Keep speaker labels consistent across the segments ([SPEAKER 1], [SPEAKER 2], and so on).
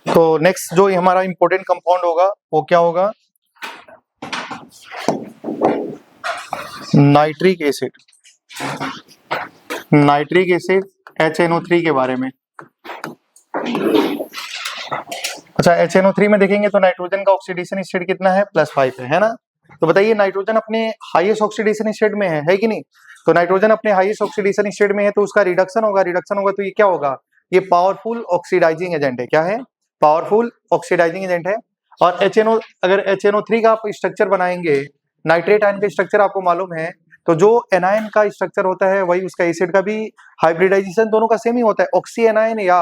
[SPEAKER 1] तो नेक्स्ट जो हमारा इंपॉर्टेंट कंपाउंड होगा वो क्या होगा? Nitric acid. Nitric acid HNO3 के बारे में। अच्छा, HNO3 में देखेंगे तो नाइट्रोजन का ऑक्सीडेशन स्टेट कितना है? +5 है ना? तो बताइए नाइट्रोजन अपने हाईएस्ट ऑक्सीडेशन स्टेट में है कि नहीं? तो नाइट्रोजन अपने हाईएस्ट ऑक्सीडेशन स्टेट में है तो उसका रिडक्शन होगा तो ये क्या होगा? ये पावरफुल ऑक्सीडाइजिंग एजेंट है। क्या है? पावरफुल ऑक्सीडाइजिंग एजेंट है। और अगर HNO3 का आप स्ट्रक्चर बनाएंगे, नाइट्रेट आयन का स्ट्रक्चर आपको मालूम है, तो जो एनायन का स्ट्रक्चर होता है वही उसका एसिड का भी हाइब्रिडाइजेशन दोनों का सेम ही होता है। ऑक्सी एनायन या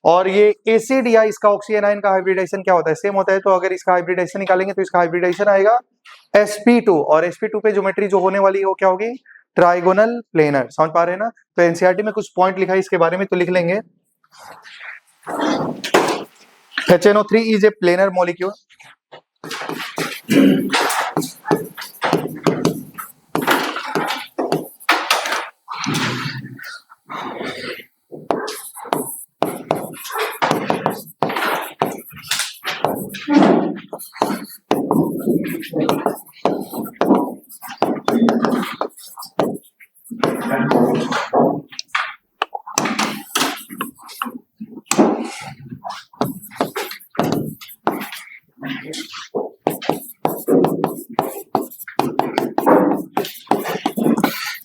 [SPEAKER 1] और ये एसिड या इसका ऑक्सी एनायन का हाइब्रिडाइजेशन क्या होता है? सेम होता है। तो अगर इसका हाइब्रिडाइजेशन निकालेंगे तो इसका हाइब्रिडाइजेशन आएगा sp2 और sp2 पे ज्योमेट्री जो होने वाली है वो क्या होगी? Trigonal planar. समझ पा रहे हैं ना? तो एनसीईआरटी में कुछ पॉइंट लिखा है इसके बारे में, तो लिख लेंगे। HNO3 is a planar molecule.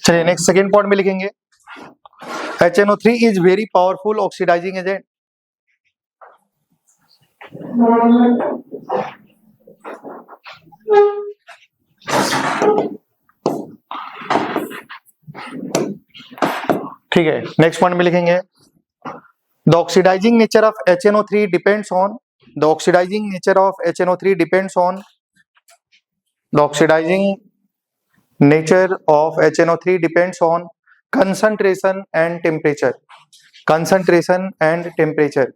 [SPEAKER 1] चलिए नेक्स्ट सेकेंड पॉइंट में लिखेंगे HNO3 is very powerful oxidising agent. ठीक है, नेक्स्ट पॉइंट में लिखेंगे the oxidising nature of HNO3 depends on the oxidising nature of HNO3 depends on the oxidising nature of HNO3 depends on concentration and temperature. Concentration and temperature.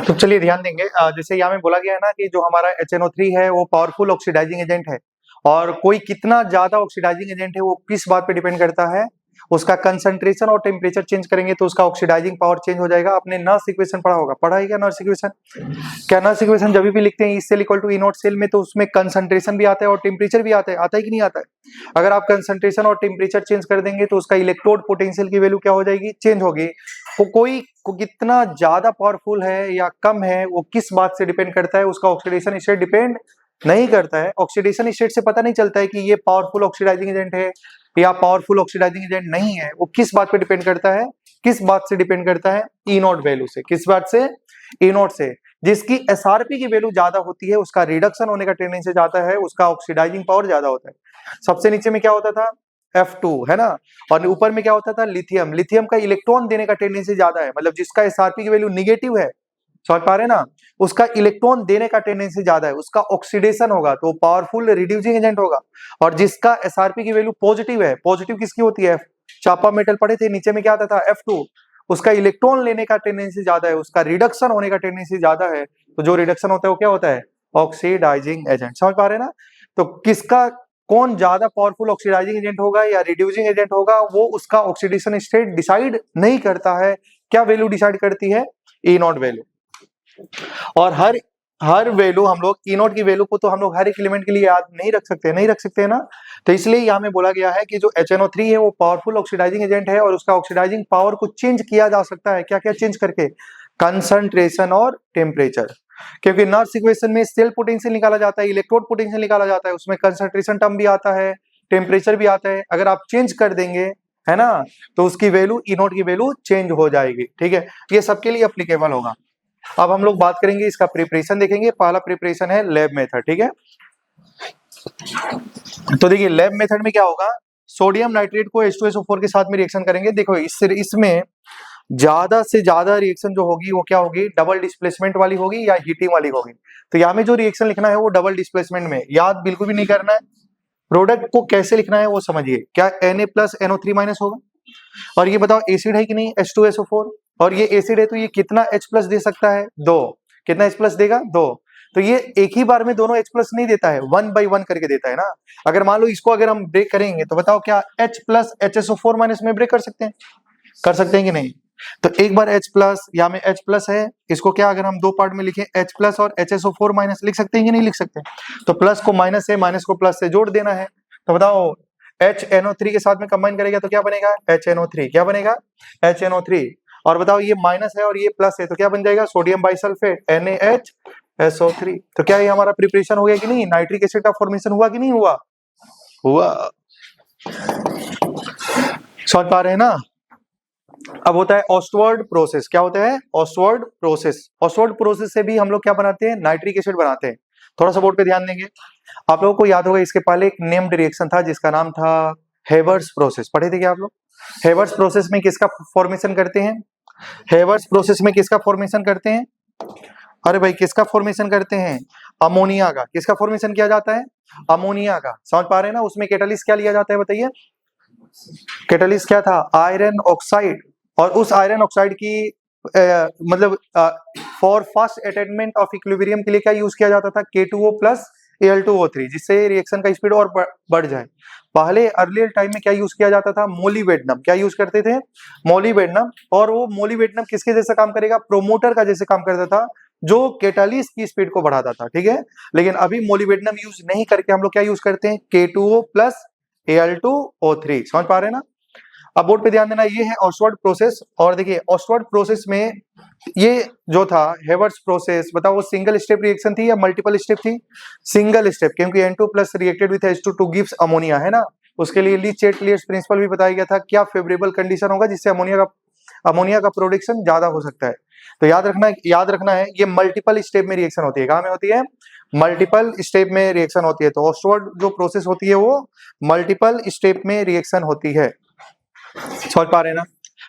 [SPEAKER 1] तो चलिए ध्यान देंगे, जैसे यहाँ में बोला गया है ना कि जो हमारा HNO3 है वो पावरफुल ऑक्सीडाइजिंग एजेंट है, और कोई कितना ज्यादा ऑक्सीडाइजिंग एजेंट है वो किस बात पे डिपेंड करता है? उसका कंसंट्रेशन और टेम्परेचर चेंज करेंगे तो उसका ऑक्सीडाइजिंग पावर चेंज हो जाएगा। आपने नर्स इक्वेशन पढ़ा होगा, पढ़ा है क्या नर्स इक्वेशन? क्या नर्स इक्वेशन जब भी लिखते हैं E cell equal to E naught cell में, तो उसमें कंसंट्रेशन भी आता है और टेम्परेचर भी आता है कि नहीं आता है? अगर आप कंसंट्रेशन और टेम्परेचर चेंज कर देंगे तो उसका इलेक्ट्रोड पोटेंशियल की वैल्यू क्या हो जाएगी? चेंज होगी। तो कोई को कितना ज्यादा पावरफुल है या कम है वो किस बात से डिपेंड करता है? उसका ऑक्सीडेशन स्टेट डिपेंड नहीं करता है। ऑक्सीडेशन स्टेट से पता नहीं चलता है कि ये पावरफुल ऑक्सीडाइजिंग एजेंट है या पावरफुल ऑक्सीडाइजिंग एजेंट नहीं है। वो किस बात पे डिपेंड करता है? किस बात से डिपेंड करता है? ई नॉट वैल्यू से। किस बात से? ई नॉट से। जिसकी एसआरपी की वैल्यू ज्यादा होती है उसका रिडक्शन होने का टेंडेंसी ज्यादा है, उसका ऑक्सीडाइजिंग पावर ज्यादा होता है। सबसे नीचे में क्या होता था? F2 है ना, और ऊपर में क्या होता था? लिथियम। लिथियम का इलेक्ट्रॉन देने का टेंडेंसी ज्यादा है, मतलब जिसका एसआरपी की वैल्यू निगेटिव है, समझ पा रहे हैं ना, उसका इलेक्ट्रॉन देने का टेंडेंसी ज्यादा है, उसका ऑक्सीडेशन होगा तो पावरफुल रिड्यूसिंग एजेंट होगा। और जिसका एसआरपी की वैल्यू पॉजिटिव है, पॉजिटिव किसकी होती है? चापा मेटल पढ़े थे, नीचे में क्या आता था? F2। उसका इलेक्ट्रॉन लेने का टेंडेंसी ज्यादा है, उसका रिडक्शन होने का टेंडेंसी ज्यादा है, तो जो रिडक्शन होता है वो क्या होता है? Oxidising agent. समझ पा रहे हैं ना? तो किसका कौन ज्यादा पावरफुल ऑक्सीडाइजिंग एजेंट होगा या रिड्यूसिंग एजेंट होगा वो उसका ऑक्सीडेशन स्टेट डिसाइड नहीं करता है। क्या वैल्यू डिसाइड करती है? ई नॉट वैल्यू। और हर वैल्यू हम लोग ई नॉट की वैल्यू को तो हम लोग हर एक एलिमेंट के लिए याद नहीं रख सकते ना। तो इसलिए यहाँ में बोला गया है कि जो HNO3 है वो पावरफुल ऑक्सीडाइजिंग एजेंट है और उसका ऑक्सीडाइजिंग पावर को चेंज किया जा सकता है। क्या क्या चेंज करके? कंसंट्रेशन और टेम्परेचर। क्योंकि नर्स इक्वेशन में सेल पोटेंशियल निकाला जाता है, इलेक्ट्रोड पोटेंशियल निकाला जाता है, उसमें कंसंट्रेशन टर्म भी आता है, टेम्परेचर भी आता है। अगर आप चेंज कर देंगे है ना, तो उसकी वैल्यू ई नोट की वैल्यू चेंज हो जाएगी। ठीक है, ये सबके लिए अप्लीकेबल होगा। अब हम लोग बात करेंगे इसका प्रिपरेशन देखेंगे। पहला प्रिपरेशन है लैब मेथड। ठीक है, तो देखिए लैब मेथड में क्या होगा, सोडियम नाइट्रेट को H2SO4 के साथ में रिएक्शन करेंगे। देखो इसमें ज्यादा से ज्यादा रिएक्शन जो होगी वो क्या होगी, डबल डिस्प्लेसमेंट वाली होगी या हीटिंग वाली होगी। तो यहाँ में जो रिएक्शन लिखना है वो डबल डिस्प्लेसमेंट में, याद बिल्कुल भी नहीं करना है। प्रोडक्ट को कैसे लिखना है वो समझिए, क्या Na+NO3- होगा। और ये बताओ एसिड है कि नहीं H2SO4, और ये एसिड है तो ये कितना H+ दे सकता है, 2। कितना H+ देगा, 2। तो ये एक ही बार में दोनों H+ नहीं देता है, 1 by 1 करके देता है ना। अगर मान लो इसको अगर हम ब्रेक करेंगे तो बताओ क्या H+ HSO4- में ब्रेक कर सकते हैं, कर सकते हैं कि नहीं। तो एक बार H+, यहाँ में H+ है, इसको क्या अगर हम दो पार्ट में लिखें H+ और HSO4- लिख सकते हैं कि नहीं लिख सकते। तो प्लस को माइनस से, माइनस को प्लस से जोड़ देना है। तो बताओ HNO3 के साथ में कंबाइन करेगा तो क्या बनेगा, HNO3। क्या बनेगा, HNO3। और बताओ ये माइनस है और ये प्लस है तो क्या बन जाएगा, सोडियम बाइसल्फेट NaHSO3। तो क्या ये हमारा प्रिपरेशन हो गया कि नहीं, नाइट्रिक एसिड का फॉर्मेशन हुआ कि नहीं हुआ, हुआ। समझ पा रहे हैं ना। अब होता है ऑस्टवर्ड प्रोसेस। क्या होता है, ऑस्टवर्ड प्रोसेस। ऑस्टवर्ड प्रोसेस से भी हम लोग क्या बनाते हैं, नाइट्रिक एसिड बनाते हैं। थोड़ा सा बोर्ड पे ध्यान देंगे। आप लोगों को याद होगा इसके पहले एक नेम्ड रिएक्शन था जिसका नाम था हेवर्स प्रोसेस। पढ़े थे क्या आप लोग। हेवर्स प्रोसेस में किसका फॉर्मेशन करते हैं, हेवर्स प्रोसेस में किसका फॉर्मेशन करते हैं, अरे भाई किसका फॉर्मेशन करते हैं, अमोनिया का। किसका फॉर्मेशन किया जाता है, अमोनिया का। समझ पा रहे हैं ना। उसमें कैटालिस्ट क्या लिया जाता है बताइए, कैटालिस्ट क्या था, आयरन ऑक्साइड। और उस आयरन ऑक्साइड की मतलब for fast attainment of equilibrium के लिए क्या यूज किया जाता था, K2O+ Al2O3, जिससे रिएक्शन का स्पीड और बढ़ जाए। पहले अर्लियर टाइम में क्या यूज किया जाता था, मोलिबेडनम। क्या यूज करते थे, मोलिबेडनम। और वो मोलिबेडनम किसके जैसे काम करेगा, प्रोमोटर का जैसे काम करता था, जो कैटालिस्ट की स्पीड को बढ़ाता था। ठीक है, लेकिन अभी मोलिबेडनम यूज नहीं करके हम लोग क्या यूज करते हैं, K2O+ Al2O3। समझ पा रहे हैं ना। अब बोर्ड पे ध्यान देना, ये है ऑस्टवर्ड प्रोसेस। और देखिए ऑस्टवर्ड प्रोसेस में ये जो था हेवर्स प्रोसेस, बताओ वो सिंगल स्टेप रिएक्शन थी या मल्टीपल स्टेप थी, सिंगल स्टेप, क्योंकि N2+ reacted with H2 two gives ammonia, है ना। उसके लिए ली-चैटलियर्स प्रिंसिपल भी बताया गया था, क्या फेवरेबल कंडीशन होगा जिससे अमोनिया का प्रोडक्शन ज्यादा हो सकता है। तो याद रखना है ये मल्टीपल स्टेप में रिएक्शन होती है। कहाँ में होती है, मल्टीपल स्टेप में रिएक्शन होती है। तो ऑस्टवर्ड जो प्रोसेस होती है वो मल्टीपल स्टेप में रिएक्शन होती है। समझ पा रहे हैं ना।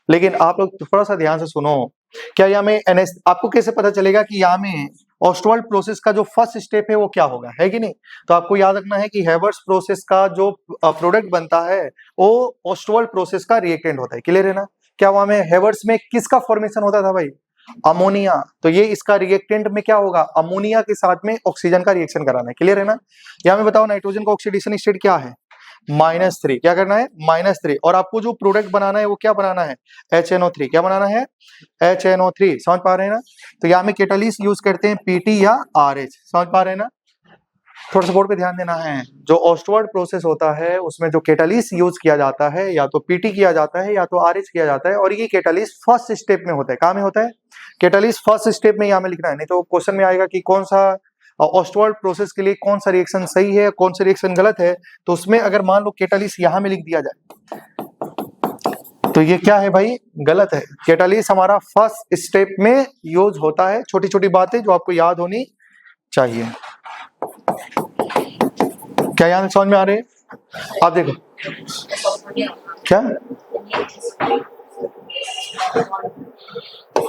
[SPEAKER 1] लेकिन आप लोग थोड़ा सा ध्यान से सुनो, क्या यहाँ में आपको कैसे पता चलेगा कि यहाँ में ऑस्टवर्ड प्रोसेस का जो फर्स्ट स्टेप है वो क्या होगा, है कि नहीं। तो आपको याद रखना है कि हेवर्स प्रोसेस का जो प्रोडक्ट बनता है वो ऑस्टवर्ड प्रोसेस का रिएक्टेंट होता है। क्लियर है ना। क्या वहां में हेवर्स में किसका फॉर्मेशन होता था भाई, अमोनिया। तो ये इसका रिएक्टेंट में क्या होगा, अमोनिया के साथ में ऑक्सीजन का रिएक्शन कराना है। क्लियर है ना। यहाँ में बताओ नाइट्रोजन का ऑक्सीडेशन स्टेट क्या है, -3। क्या करना है, -3। और आपको जो प्रोडक्ट बनाना है वो क्या बनाना है, HNO3। क्या बनाना है, HNO3। समझ पा रहे हैं ना। तो यहाँ में कैटालिस्ट यूज करते हैं PT या RH। समझ पा रहे हैं ना। थोड़ा सा बोर्ड पे ध्यान देना है। जो ऑस्टवर्ड प्रोसेस होता है उसमें जो कैटालिस्ट यूज किया जाता है या तो PT किया जाता है या तो RH किया जाता है। और ये कैटालिस्ट फर्स्ट स्टेप में होता है। कहाँ में होता है, कैटालिस्ट फर्स्ट स्टेप में यहाँ में लिखना है, नहीं तो क्वेश्चन में आएगा कि कौन सा ऑस्टवर्ड प्रोसेस के लिए कौन सा रिएक्शन सही है कौन सा रिएक्शन गलत है। तो उसमें अगर मान लो कैटालिस्ट यहाँ में लिख दिया जाए तो ये क्या है भाई, गलत है। कैटालिस्ट हमारा फर्स्ट स्टेप में यूज होता है। छोटी छोटी बातें जो आपको याद होनी चाहिए। क्या यहाँ समझ में आ रहे हैं, आप देखो क्या,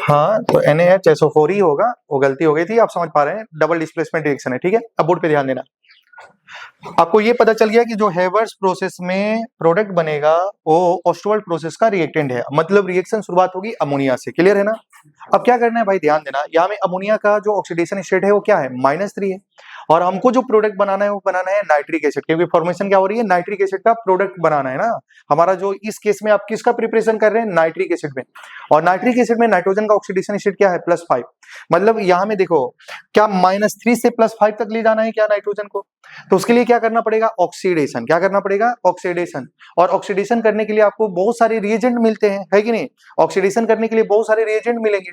[SPEAKER 1] हाँ तो NaHSO4 ही होगा, वो गलती हो गई थी। आप समझ पा रहे हैं, डबल डिस्प्लेसमेंट रिएक्शन है। ठीक है, अब बोर्ड पे ध्यान देना। आपको ये पता चल गया कि जो हेवर्स प्रोसेस में प्रोडक्ट बनेगा वो ऑस्टवर्ड प्रोसेस का रिएक्टेंट है, मतलब रिएक्शन शुरुआत होगी अमोनिया से। क्लियर है ना। अब क्या करना है भाई, ध्यान देना। यहाँ में अमोनिया का जो ऑक्सीडेशन स्टेट है वो क्या है, -3 है। और हमको जो प्रोडक्ट बनाना है वो बनाना है नाइट्रिक एसिड, क्योंकि फॉर्मेशन क्या हो रही है, नाइट्रिक एसिड का प्रोडक्ट बनाना है ना हमारा। जो इस केस में आप किसका प्रिपरेशन कर रहे हैं, नाइट्रिक एसिड में। और नाइट्रिक एसिड में नाइट्रोजन का ऑक्सीडेशन स्टेट क्या है, +5। मतलब यहाँ में देखो क्या -3 से +5 तक ले जाना है क्या नाइट्रोजन को। तो उसके लिए क्या करना पड़ेगा, ऑक्सीडेशन। क्या करना पड़ेगा, ऑक्सीडेशन। और ऑक्सीडेशन करने के लिए आपको बहुत सारे रिएजेंट मिलते हैं, है कि नहीं। ऑक्सीडेशन करने के लिए बहुत सारे रिएजेंट मिलेंगे।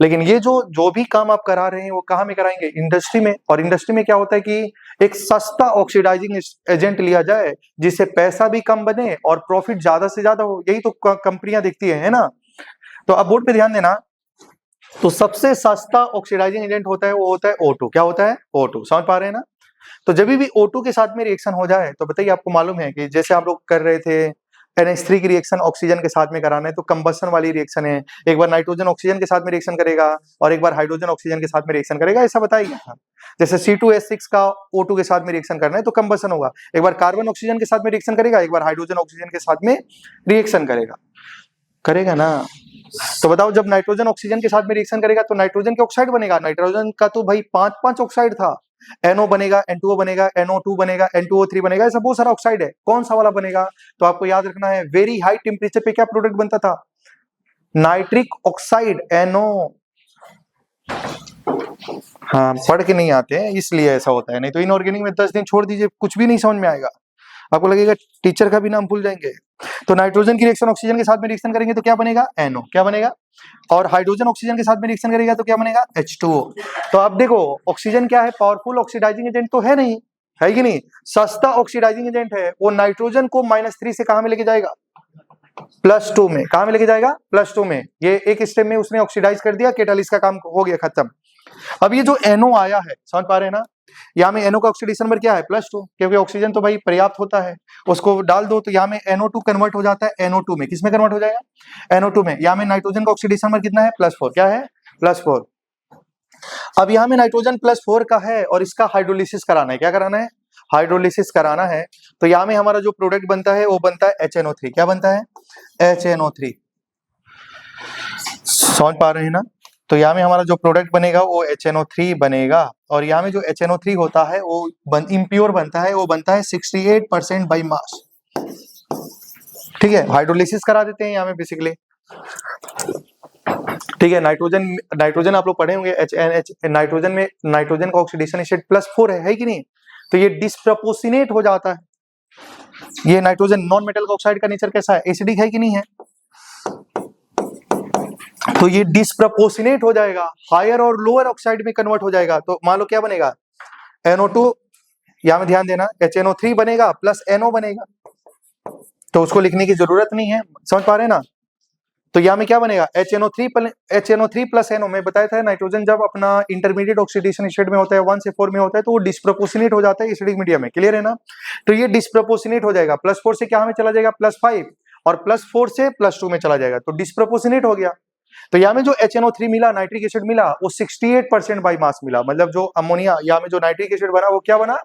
[SPEAKER 1] लेकिन ये जो भी काम आप करा रहे हैं वो कहाँ में कराएंगे? इंडस्ट्री में। और इंडस्ट्री में क्या होता है कि एक सस्ता ऑक्सीडाइजिंग एजेंट लिया जाए जिससे पैसा भी कम बने और प्रॉफिट ज्यादा से ज्यादा हो, यही तो कंपनियां देखती है ना। तो अब बोर्ड पे ध्यान देना, तो सबसे सस्ता ऑक्सीडाइजिंग एजेंट होता है वो होता है O2। क्या होता है? O2। समझ पा रहे हैं ना। तो जब भी O2 के साथ में रिएक्शन हो जाए तो बताइए, आपको मालूम है कि जैसे आप लोग कर रहे थे NH3 की रिएक्शन ऑक्सीजन के साथ में कराना है तो कंबशन वाली रिएक्शन है, एक बार नाइट्रोजन ऑक्सीजन के साथ में रिएक्शन करेगा और एक बार हाइड्रोजन ऑक्सीजन के साथ में रिएक्शन करेगा, ऐसा बताया गया था। जैसे C2H6 का O2 के साथ में रिएक्शन करना है तो कंबशन होगा, एक बार कार्बन ऑक्सीजन के साथ में रिएक्शन करेगा, एक बार हाइड्रोजन ऑक्सीजन के साथ में रिएक्शन करेगा ना। तो बताओ, जब नाइट्रोजन ऑक्सीजन के साथ में रिएक्शन करेगा तो नाइट्रोजन के ऑक्साइड बनेगा। नाइट्रोजन का तो भाई 5 ऑक्साइड था, NO बनेगा, N2O बनेगा, NO2 बनेगा, N2O3 बनेगा, ऐसा बहुत सारा ऑक्साइड है। कौन सा वाला बनेगा? तो आपको याद रखना है, वेरी हाई टेम्परेचर पे क्या प्रोडक्ट बनता था? Nitric oxide, NO। हाँ, पढ़ के नहीं आते हैं इसलिए ऐसा होता है, नहीं तो इनऑर्गेनिक में 10 दिन छोड़ दीजिए, कुछ भी नहीं समझ में आएगा, आपको लगेगा टीचर का भी नाम भूल जाएंगे। तो नाइट्रोजन की रिएक्शन ऑक्सीजन के साथ में रिएक्शन करेंगे तो क्या बनेगा? NO। क्या बनेगा? और हाइड्रोजन ऑक्सीजन के साथ में रिएक्शन करेगा तो क्या बनेगा? H2O। तो अब देखो, ऑक्सीजन क्या है? पावरफुल ऑक्सीडाइजिंग एजेंट तो है नहीं, है कि नहीं? सस्ता ऑक्सीडाइजिंग एजेंट है, वो नाइट्रोजन को -3 से कहां में लेके जाएगा? +2 में। कहां में लेके जाएगा? +2 में। ये एक स्टेप में उसने ऑक्सीडाइज कर दिया, कैटालिस्ट का काम हो गया, खत्म। अब ये जो NO आया है, समझ पा रहे हैं ना, यहाँ में NO का ऑक्सीडेशन नंबर क्या है? +2, क्योंकि ऑक्सीजन तो भाई पर्याप्त होता है, उसको डाल दो तो यहाँ में NO2 कन्वर्ट हो जाता है NO2 में। किसमें कन्वर्ट हो जाएगा? NO2 में। यहाँ में नाइट्रोजन का ऑक्सीडेशन नंबर कितना है? +4। क्या है? +4। अब यहाँ में नाइट्रोजन +4 का है और इसका हाइड्रोलिसिस कराना है। क्या कराना है? हाइड्रोलिसिस कराना है। तो यहाँ में हमारा जो प्रोडक्ट बनता है वो बनता है HNO3। क्या बनता है? HNO3। समझ पा रहे हैं ना। तो यहाँ में हमारा जो प्रोडक्ट बनेगा वो HNO3 बनेगा, और यहाँ में जो HNO3 होता है वो इम्प्योर बनता है, वो बनता है 68% बाई मास। ठीक है, हाइड्रोलिसिस करा देते हैं यहाँ में बेसिकली। ठीक है, नाइट्रोजन आप लोग पढ़े होंगे, नाइट्रोजन में नाइट्रोजन का ऑक्सीडेशन स्टेट +4 है कि नहीं? तो ये डिस्प्रपोर्शनेट हो जाता है। ये नाइट्रोजन नॉन मेटल का ऑक्साइड का नेचर कैसा है? एसिडिक है कि नहीं है? तो ये डिस्प्रपोर्शनेट हो जाएगा, हायर और लोअर ऑक्साइड में कन्वर्ट हो जाएगा। तो मान लो क्या बनेगा? NO2, यहां में ध्यान देना, HNO3 बनेगा प्लस NO बनेगा, तो उसको लिखने की जरूरत नहीं है। समझ पा रहे हैं ना। तो यहाँ में क्या बनेगा? HNO3 plus NO। मैं बताया था नाइट्रोजन जब अपना इंटरमीडिएट ऑक्सीडेशन स्टेट में होता है, 1 से 4 में होता है, तो वो डिस्प्रपोर्शनेट हो जाता है एसिडिक मीडियम में। क्लियर है ना। तो ये डिस्प्रपोर्शनेट हो जाएगा, +4 से क्या में चला जाएगा? +5, और +4 से +2 में चला जाएगा, तो डिस्प्रपोर्शनेट हो गया। तो यहाँ में जो HNO3 मिला, नाइट्रिक एसिड मिला, वो 68% बाई मास मिला। मतलब जो अमोनिया, यहाँ में जो नाइट्रिक एसिड बना वो क्या बना?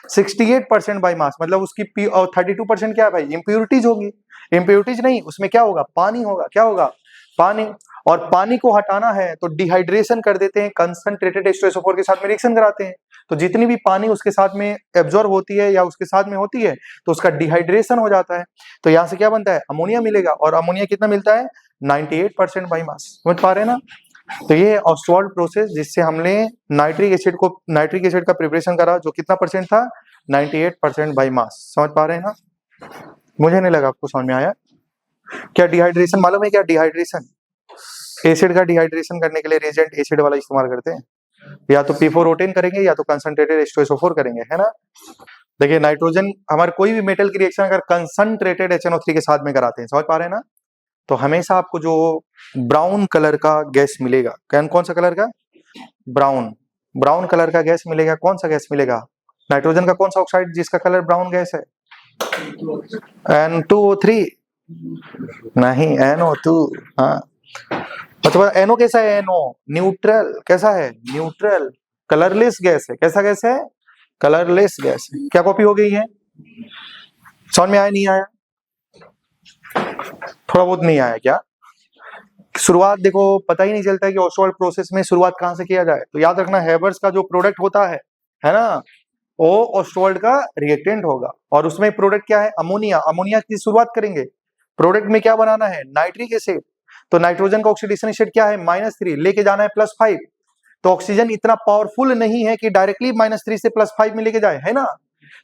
[SPEAKER 1] 68% बाई मास। मतलब उसकी 32% क्या है भाई? इम्प्योरिटीज होगी। इम्प्योरिटीज नहीं, उसमें क्या होगा? पानी होगा। क्या होगा? पानी। और पानी को हटाना है तो डिहाइड्रेशन कर देते हैं, कंसंट्रेटेड H2SO4 के साथ में रिएक्शन कराते हैं। तो जितनी भी पानी उसके साथ में एब्जॉर्ब होती है या उसके साथ में होती है तो उसका डिहाइड्रेशन हो जाता है। तो यहाँ से क्या बनता है? अमोनिया मिलेगा। और अमोनिया कितना मिलता है? 98% बाई मास। समझ पा रहे हैं ना। तो ये है ऑस्वाल्ड प्रोसेस, जिससे हमने नाइट्रिक एसिड का प्रिपरेशन करा, जो कितना परसेंट था? 98% बाई मास। समझ पा रहे हैं ना। मुझे नहीं लगा आपको समझ में आया। क्या डिहाइड्रेशन मालूम है? क्या डिहाइड्रेशन, एसिड का डिहाइड्रेशन करने के लिए रिएजेंट एसिड वाला इस्तेमाल करते हैं, या तो P4O10 करेंगे या तो कंसंट्रेटेड H2SO4 करेंगे, है ना। देखिए, नाइट्रोजन हमारे कोई भी मेटल की रिएक्शन अगर कंसंट्रेटेड HNO3 के साथ में कराते हैं, समझ पा रहे हैं ना, तो हमेशा आपको जो ब्राउन कलर का गैस मिलेगा। कौन सा कलर का? ब्राउन कलर का गैस मिलेगा। कौन सा गैस मिलेगा? नाइट्रोजन का कौन सा ऑक्साइड जिसका कलर ब्राउन गैस है? N2O3 नहीं, NO2। हाँ, मतलब NO कैसा है? NO neutral. कैसा है? न्यूट्रल। कलरलेस गैस है। कैसा गैस है? कलरलेस गैस है। क्या कॉपी हो गई है? समझ में आया? नहीं आया? थोड़ा बहुत नहीं आया क्या? शुरुआत देखो, पता ही नहीं चलता है कि ऑस्वाल्ड प्रोसेस में शुरुआत कहां से किया जाए। तो याद रखना, हेबर्स का जो प्रोडक्ट होता है ना, वो ऑस्वाल्ड का रिएक्टेंट होगा। और उसमें प्रोडक्ट क्या है? अमोनिया। अमोनिया की शुरुआत करेंगे। प्रोडक्ट में क्या बनाना है? Nitric acid. तो नाइट्रोजन का ऑक्सीडेशन स्टेट क्या है? -3, लेके जाना है +5। तो ऑक्सीजन इतना पावरफुल नहीं है कि डायरेक्टली -3 से +5 में लेके जाए, है ना।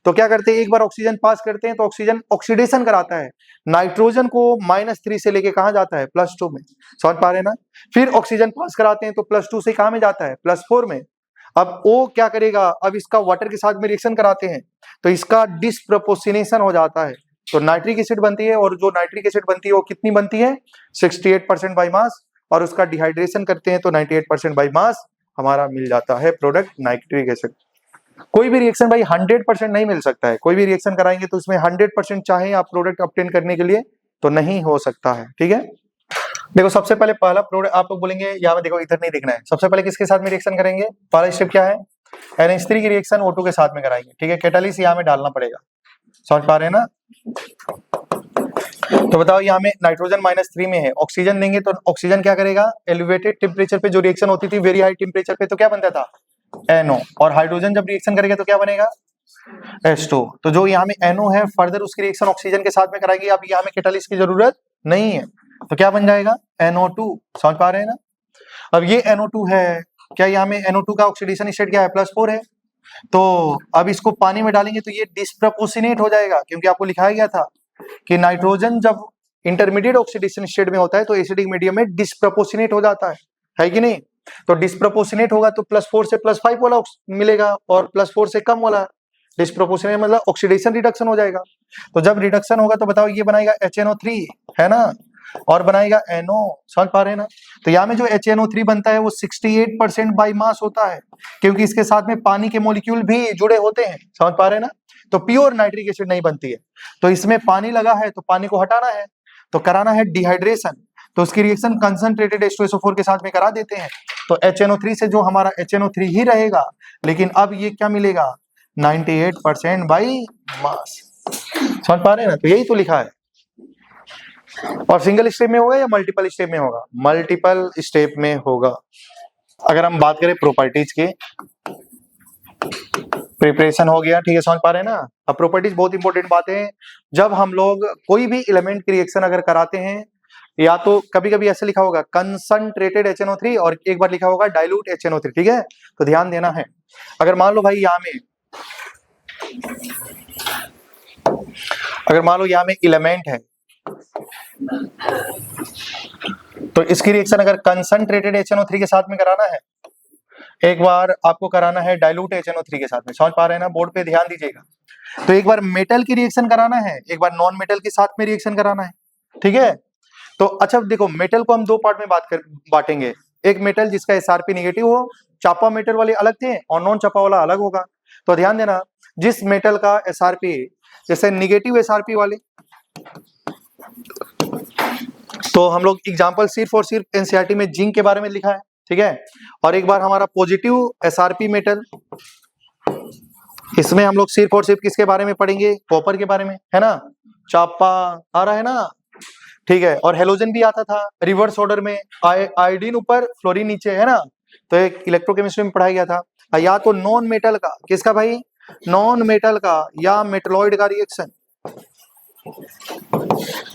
[SPEAKER 1] तो क्या करते हैं, एक बार ऑक्सीजन पास करते हैं तो ऑक्सीजन ऑक्सीडेशन कराता है, नाइट्रोजन को -3 से लेके कहां जाता है, +2 में। समझ पा रहे हैं ना। फिर ऑक्सीजन पास कराते हैं तो +2 से कहां में जाता है, +4 में। अब वो क्या करेगा, अब इसका वाटर के साथ में रिएक्शन कराते हैं तो इसका डिस्प्रपोर्शनेशन हो जाता है, तो नाइट्रिक एसिड बनती है, और जो नाइट्रिक एसिड बनती है वो कितनी बनती है, 68% बाई मास, और उसका डिहाइड्रेशन करते हैं तो 98% बाई मास हमारा मिल जाता है प्रोडक्ट नाइट्रिक एसिड। कोई भी रिएक्शन भाई 100% नहीं मिल सकता है, कोई भी रिएक्शन कराएंगे तो उसमें 100% चाहे आप प्रोडक्ट ऑब्टेन करने के लिए तो नहीं हो सकता है, ठीक है। देखो सबसे पहले पहला प्रोडक्ट आप लोग बोलेंगे यहाँ में, देखो इधर नहीं दिखना है, सबसे पहले किसके साथ में रिएक्शन करेंगे, पहला स्टेप क्या है, NH3 की रिएक्शन O2 के साथ में कराएंगे, ठीक है। कैटालिस्ट यहाँ में डालना पड़ेगा, समझ पा रहे हैं ना। तो बताओ यहाँ में नाइट्रोजन -3 में है, ऑक्सीजन देंगे तो ऑक्सीजन क्या करेगा, एलिवेटेड टेम्परेचर पे जो रिएक्शन होती थी वेरी हाई टेम्परेचर पे तो क्या बनता था, NO, और हाइड्रोजन जब रिएक्शन करेगा तो क्या बनेगा, H2। तो जो यहाँ में NO है फर्दर उसकी रिएक्शन ऑक्सीजन के साथ में कराएगी, अब यहाँ में कैटालिस्ट की जरूरत नहीं है, तो क्या बन जाएगा, NO2। समझ पा रहे हैं ना। अब ये NO2 है, क्या यहाँ में NO2 का ऑक्सीडेशन स्टेट क्या है, +4 है, तो अब इसको पानी में डालेंगे तो ये डिस्प्रपोर्शनेट हो जाएगा, क्योंकि आपको लिखाया गया था कि नाइट्रोजन जब इंटरमीडिएट ऑक्सीडेशन स्टेट में होता है तो एसिडिक मीडियम में डिस्प्रपोर्शनेट हो जाता है कि नहीं। तो डिस्प्रपोर्शनेट होगा तो +4 से +5 वाला मिलेगा, और +4 से कम वाला डिस्प्रपोर्शनेट मतलब ऑक्सीडेशन रिडक्शन हो जाएगा। तो जब रिडक्शन होगा तो बताओ ये बनाएगा HNO3 है ना, और बनाएगा NO। समझ पा रहे हैं ना। तो यहाँ में जो HNO3 बनता है वो 68% बाई मास होता है, क्योंकि इसके साथ में पानी के मॉलिक्यूल भी जुड़े होते हैं। समझ पा रहे हैं ना। तो प्योर नाइट्रिक एसिड नहीं बनती है, तो इसमें पानी लगा है तो पानी को हटाना है, तो कराना है डिहाइड्रेशन, तो उसकी रिएक्शन कंसंट्रेटेड H2SO4 के साथ में करा देते हैं, तो HNO3 से जो हमारा HNO3 ही रहेगा, लेकिन अब ये क्या मिलेगा, 98% बाई मास। समझ पा रहे हैं ना। तो यही तो लिखा है। और सिंगल स्टेप में होगा या मल्टीपल स्टेप में होगा, मल्टीपल स्टेप में होगा। अगर हम बात करें प्रॉपर्टीज की, प्रिपरेशन हो गया, ठीक है, समझ पा रहे हैं ना। अब प्रॉपर्टीज बहुत इंपॉर्टेंट बात है। जब हम लोग कोई भी एलिमेंट की रिएक्शन अगर कराते हैं, या तो कभी कभी ऐसे लिखा होगा कंसंट्रेटेड HNO3 और एक बार लिखा होगा डाइल्यूट HNO3, ठीक है, तो ध्यान देना है। अगर मान लो भाई यहाँ में, अगर मान लो यहाँ में एलिमेंट है तो इसकी रिएक्शन अगर कंसंट्रेटेड HNO3 के साथ में कराना है, एक बार आपको कराना है डाइल्यूट HNO3 के साथ में। समझ पा रहे हैं ना, बोर्ड पे ध्यान दीजिएगा। तो एक बार मेटल की रिएक्शन कराना है, एक बार नॉन मेटल के साथ में रिएक्शन कराना है, ठीक है। तो अच्छा देखो, मेटल को हम दो पार्ट में बांटेंगे। एक मेटल जिसका SRP नेगेटिव हो, चापा मेटल वाले अलग थे और नॉन चापा वाला अलग होगा। तो ध्यान देना, जिस मेटल का SRP जैसे निगेटिव SRP वाले, तो हम लोग एग्जांपल सिर्फ और सिर्फ NCERT में जिंक के बारे में लिखा है, ठीक है। और एक बार हमारा पॉजिटिव SRP मेटल, इसमें हम लोग सिर्फ और सिर्फ किसके बारे में पढ़ेंगे, कॉपर के बारे में, है ना। चापा आ रहा है ना, ठीक है। और हेलोजन भी आता था रिवर्स ऑर्डर में, आयोडीन ऊपर फ्लोरीन नीचे, है ना। तो एक इलेक्ट्रोकेमिस्ट्री में पढ़ाया गया था। या तो नॉन मेटल का, किसका भाई, नॉन मेटल का या मेटलॉइड का रिएक्शन,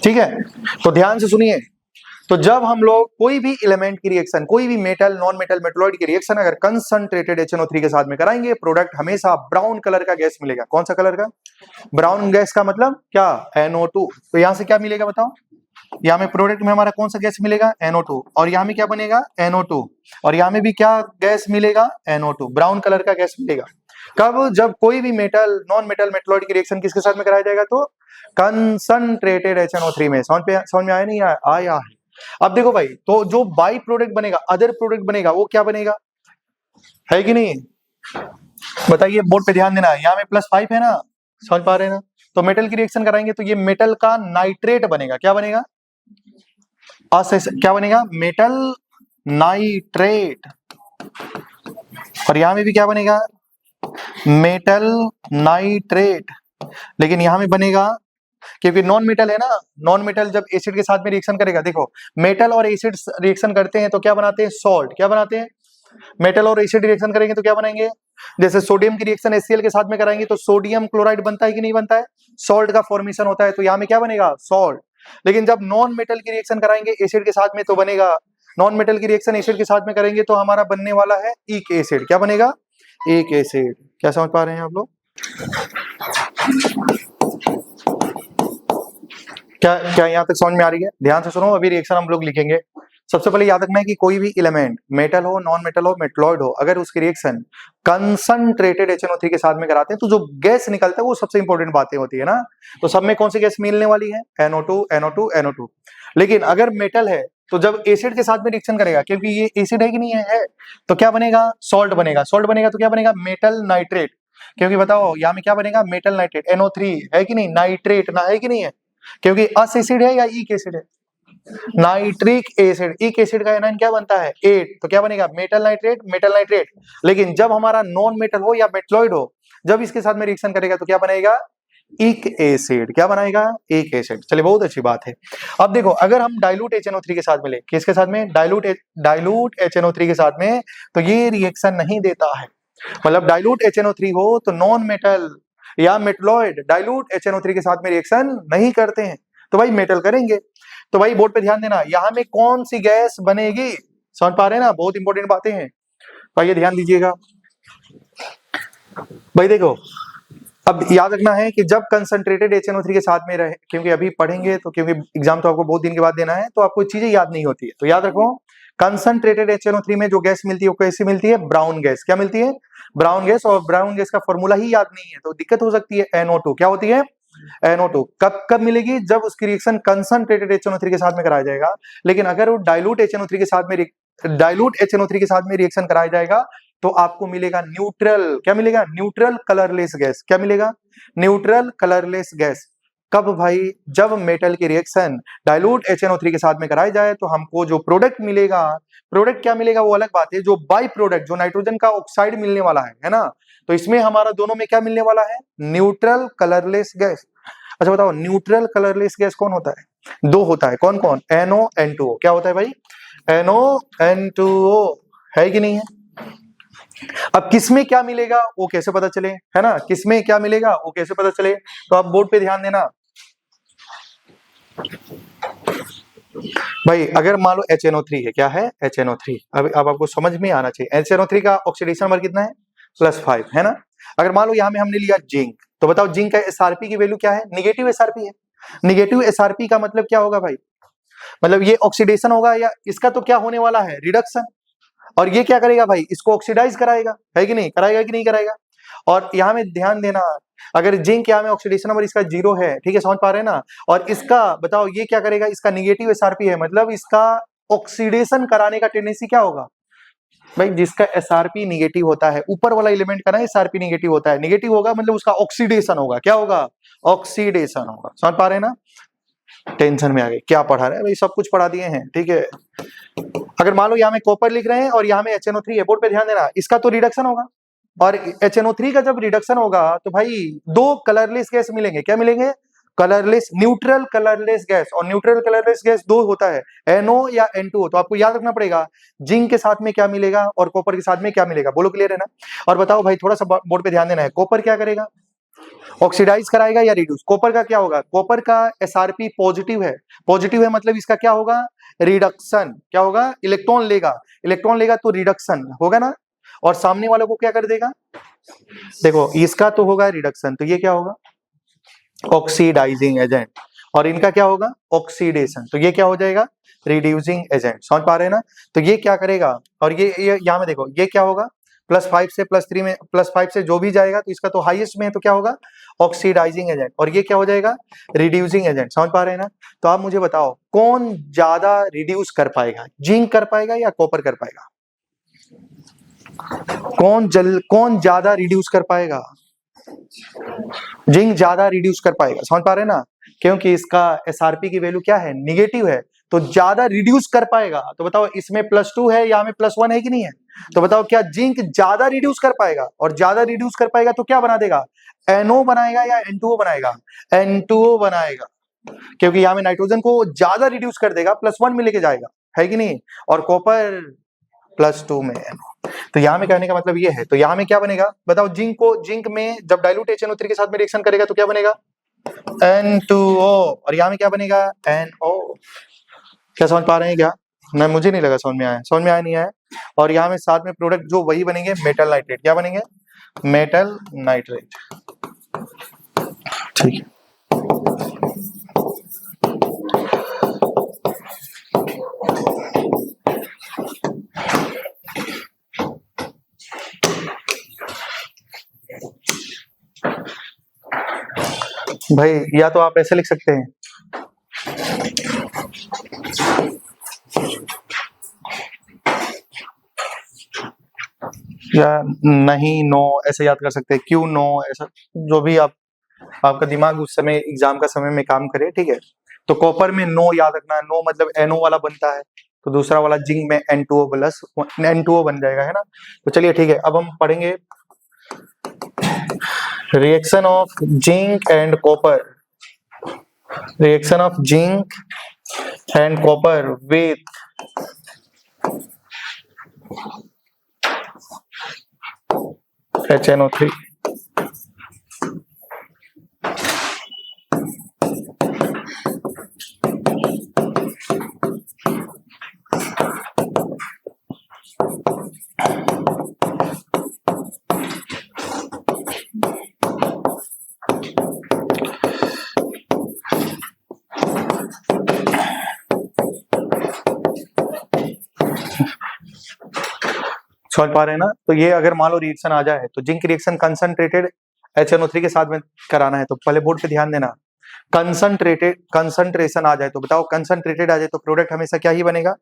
[SPEAKER 1] ठीक है। तो ध्यान से सुनिए, तो जब हम लोग कोई भी एलिमेंट की रिएक्शन, कोई भी मेटल, नॉन मेटल, मेटलॉइड की रिएक्शन अगर कंसंट्रेटेड HNO3 के साथ में कराएंगे, प्रोडक्ट हमेशा ब्राउन कलर का गैस मिलेगा। कौन सा कलर का, ब्राउन गैस का मतलब क्या, NO2। तो यहां से क्या मिलेगा बताओ, यहाँ में प्रोडक्ट में हमारा कौन सा गैस मिलेगा, NO2, और यहाँ में क्या बनेगा, NO2, और यहाँ में भी क्या गैस मिलेगा, NO2, ब्राउन कलर का गैस मिलेगा। कब, जब कोई भी मेटल, नॉन मेटल, मेटलॉइड की रिएक्शन किसके साथ में कराया जाएगा, तो कंसंट्रेटेड HNO3 में। समझ में आया नहीं आया है। अब देखो भाई, तो जो बाई प्रोडक्ट बनेगा, अदर प्रोडक्ट बनेगा, वो क्या बनेगा, है कि नहीं, बताइए, बोर्ड पे ध्यान देना। यहाँ में +5 है ना, समझ पा रहे हैं ना। तो मेटल की रिएक्शन कराएंगे तो ये मेटल का नाइट्रेट बनेगा। क्या बनेगा, क्या बनेगा, मेटल नाइट्रेट। और यहां में भी क्या बनेगा, मेटल नाइट्रेट। लेकिन यहां में बनेगा, क्योंकि नॉन मेटल है ना, नॉन मेटल जब एसिड के साथ में रिएक्शन करेगा, देखो मेटल और एसिड रिएक्शन करते हैं तो क्या बनाते हैं, सॉल्ट। क्या बनाते हैं, मेटल और एसिड रिएक्शन करेंगे तो क्या बनाएंगे, जैसे सोडियम की रिएक्शन HCl के साथ में कराएंगे तो सोडियम क्लोराइड बनता है कि नहीं बनता है, सॉल्ट का फॉर्मेशन होता है। तो यहाँ में क्या बनेगा, सॉल्ट। लेकिन जब नॉन मेटल की रिएक्शन कराएंगे एसिड के साथ में तो बनेगा, नॉन मेटल की रिएक्शन एसिड के साथ में करेंगे तो हमारा बनने वाला है ईक एसिड। क्या बनेगा, ईक एसिड। क्या समझ पा रहे हैं आप लोग। क्या क्या यहाँ तक समझ में आ रही है? ध्यान से सुनो, अभी रिएक्शन हम लोग लिखेंगे। सबसे पहले याद रखना है कि कोई भी एलिमेंट मेटल हो, नॉन मेटल हो, मेटलॉइड हो, अगर उसकी रिएक्शन कंसंट्रेटेड HNO3 के साथ में कराते हैं तो जो गैस निकलता है वो सबसे इंपॉर्टेंट बातें होती है ना। तो सब में कौन सी गैस मिलने वाली है? NO2 NO2 NO2। लेकिन अगर मेटल है तो जब एसिड के साथ में रिएक्शन करेगा, क्योंकि ये एसिड है कि नहीं है, तो क्या बनेगा? सॉल्ट बनेगा। सॉल्ट बनेगा तो क्या बनेगा? Metal nitrate. क्योंकि बताओ यहाँ में क्या बनेगा? मेटल नाइट्रेट, NO3 है कि नहीं, नाइट्रेट ना, है कि नहीं है? क्योंकि अस एसिड है या ईक एसिड है? Nitric acid. ईक एसिड का एनायन क्या बनता है? 8। तो क्या बनेगा? Metal nitrate, metal nitrate. लेकिन जब हमारा नॉन मेटल हो या मेटलॉइड हो, जब इसके साथ में रिएक्शन करेगा तो क्या बनेगा? ईक एसिड। क्या बनाएगा? ईक एसिड। चलिए, बहुत अच्छी बात है। अब देखो, अगर हम डाइल्यूट HNO3 के साथ मिले, किसके साथ में? डाइल्यूट HNO3 के साथ में, तो ये रिएक्शन नहीं देता है। मतलब डाइल्यूट HNO3 हो तो नॉन मेटल या मेटलॉइड डाइल्यूट HNO3 के साथ में रिएक्शन नहीं करते हैं, तो भाई मेटल करेंगे। तो भाई बोर्ड पे ध्यान देना, यहां में कौन सी गैस बनेगी? समझ पा रहे हैं ना? बहुत इंपॉर्टेंट बातें हैं, भाई ये ध्यान दीजिएगा। भाई देखो, अब याद रखना है कि जब कंसंट्रेटेड HNO3 के साथ में रहे, क्योंकि अभी पढ़ेंगे तो, क्योंकि एग्जाम तो आपको बहुत दिन के बाद देना है, तो आपको चीजें याद नहीं होती है, तो याद रखो कंसंट्रेटेड HNO3 में जो गैस मिलती है वो कैसी मिलती है? Brown gas. क्या मिलती है? Brown gas. और ब्राउन गैस का फॉर्मूला ही याद नहीं है तो दिक्कत हो सकती है। NO2 क्या होती है? NO2 कब कब मिलेगी? जब उसकी रिएक्शन कंसंट्रेटेड HNO3 के साथ में कराया जाएगा। लेकिन अगर वो डाइल्यूट HNO3 के साथ में रिएक्शन कराया जाएगा तो आपको मिलेगा न्यूट्रल। क्या मिलेगा? Neutral colourless gas. क्या मिलेगा? Neutral colourless gas. कब भाई? जब मेटल की रिएक्शन डाइल्यूट HNO3 के साथ में कराई जाए तो हमको जो प्रोडक्ट मिलेगा, प्रोडक्ट क्या मिलेगा वो अलग बात है, जो बाई प्रोडक्ट, जो नाइट्रोजन का ऑक्साइड मिलने वाला है ना, तो इसमें हमारा दोनों में क्या मिलने वाला है? Neutral colourless gas. अच्छा बताओ, न्यूट्रल कलरलेस गैस कौन होता है? दो होता है। कौन कौन? NO, N2O। क्या होता है भाई? NO, N2O, है कि नहीं है? अब किसमें क्या मिलेगा वो कैसे पता चले, है ना? किसमें क्या मिलेगा वो कैसे पता चले? तो आप बोर्ड पे ध्यान देना भाई। अगर मान लो HNO3 है, क्या है? HNO3। अब आपको समझ में आना चाहिए, HNO3 का ऑक्सीडेशन नंबर कितना है? +5, है ना? अगर मान लो यहां में हमने लिया जिंक, तो बताओ जिंक का SRP की वैल्यू क्या है? निगेटिव SRP है। निगेटिव SRP का मतलब क्या होगा भाई? मतलब ये ऑक्सीडेशन होगा, या इसका तो क्या होने वाला है? रिडक्शन। और ये क्या करेगा भाई? इसको ऑक्सीडाइज कराएगा, है कि नहीं? कराएगा कि नहीं कराएगा? और यहाँ में ध्यान देना, अगर जिंक यहाँ में ऑक्सीडेशन नंबर इसका 0 है, ठीक है, समझ पा रहे हैं ना? और इसका बताओ ये क्या करेगा? इसका निगेटिव SRP है, मतलब इसका ऑक्सीडेशन कराने का टेंडेंसी क्या होगा भाई? जिसका SRP निगेटिव होता है, ऊपर वाला एलिमेंट का ना SRP निगेटिव होता है, निगेटिव होगा मतलब उसका ऑक्सीडेशन होगा। क्या होगा? ऑक्सीडेशन होगा। समझ पा रहे हैं ना? टेंशन में आ गए, क्या पढ़ा रहे हैं भाई? सब कुछ पढ़ा दिए हैं, ठीक है। अगर मान लो यहाँ में कॉपर लिख रहे हैं और यहाँ में HNO3 है, बोर्ड पे ध्यान देना, इसका तो रिडक्शन होगा, और HNO3 का जब रिडक्शन होगा तो भाई दो कलरलेस गैस मिलेंगे। क्या मिलेंगे? Colourless, neutral colourless gas. और न्यूट्रल कलरलेस गैस दो होता है, NO या N2O। तो आपको याद रखना पड़ेगा जिंक के साथ में क्या मिलेगा और कॉपर के साथ में क्या मिलेगा। बोलो, क्लियर है ना? और बताओ भाई, थोड़ा सा बोर्ड पे ध्यान देना है, कॉपर क्या करेगा? ऑक्सीडाइज कराएगा या रिड्यूस? कॉपर का क्या होगा? कॉपर का SRP पॉजिटिव है। पॉजिटिव है मतलब इसका क्या होगा? रिडक्शन। क्या होगा? इलेक्ट्रॉन लेगा, इलेक्ट्रॉन लेगा तो रिडक्शन होगा ना, और सामने वालों को क्या कर देगा? देखो, इसका तो होगा रिडक्शन, तो ये क्या होगा? Oxidising agent. और इनका क्या होगा? ऑक्सीडेशन, तो ये क्या हो जाएगा? Reducing agent. समझ पा रहे हैं ना? तो ये क्या करेगा? और ये यहाँ में देखो, ये क्या होगा? +5 से +3 में, +5 से जो भी जाएगा तो इसका तो हाईएस्ट में है, तो क्या होगा? Oxidising agent. और ये क्या हो जाएगा? Reducing agent. समझ पा रहे हैं ना? तो आप मुझे बताओ, कौन ज्यादा रिड्यूस कर पाएगा? जिंक कर पाएगा या कॉपर कर पाएगा? कौन ज्यादा रिड्यूस कर पाएगा? जिंक ज्यादा रिड्यूस कर पाएगा। समझ पा रहे हैं ना? क्योंकि इसका SRP की वैल्यू क्या है? निगेटिव है, तो ज्यादा रिड्यूस कर पाएगा। तो बताओ, इसमें +2 है, यहाँ में +1 है कि नहीं है? तो बताओ, क्या जिंक ज्यादा रिड्यूस कर पाएगा? और ज्यादा रिड्यूस कर पाएगा तो क्या बना देगा? NO बनाएगा या N2O बनाएगा? N2O बनाएगा, क्योंकि यहाँ में नाइट्रोजन को ज्यादा रिड्यूस कर देगा, +1 में लेके जाएगा, है कि नहीं? और कॉपर +2 में NO। तो यहाँ में कहने का मतलब ये है। तो यहाँ में क्या बनेगा बताओ? जिंक में जब डाइल्यूट HNO3 के साथ में रिएक्शन करेगा तो क्या बनेगा? N2O। और यहाँ में क्या बनेगा? NO। क्या समझ पा रहे हैं क्या? नहीं, मुझे नहीं लगा समझ में आया। समझ में आया नहीं आया? और यहाँ में साथ में प्रोडक्ट जो वही बनेंगे, मेटल नाइट्रेट। क्या बनेंगे? Metal nitrate. ठीक है, भाई या तो आप ऐसे लिख सकते हैं, या नहीं नो ऐसे याद कर सकते हैं, क्यों नो, ऐसा जो भी आप, आपका दिमाग उस समय एग्जाम का समय में काम करे, ठीक है। तो कॉपर में नो याद रखना, नो मतलब NO वाला बनता है, तो दूसरा वाला जिंक में N2O प्लस N2O बन जाएगा, है ना। तो चलिए ठीक है, अब हम पढ़ेंगे reaction of zinc and copper, reaction of zinc and copper with HNO3। समझ पा रहे हैं ना। तो ये अगर मान लो रिएक्शन आ जाए, तो जिंक रिएक्शन कंसंट्रेटेड HNO3 के साथ में कराना है, तो पहले बोर्ड पे ध्यान देना, कंसंट्रेशन आ जाए तो बताओ, कंसंट्रेटेड आ जाए तो प्रोडक्ट हमेशा क्या ही बनेगा,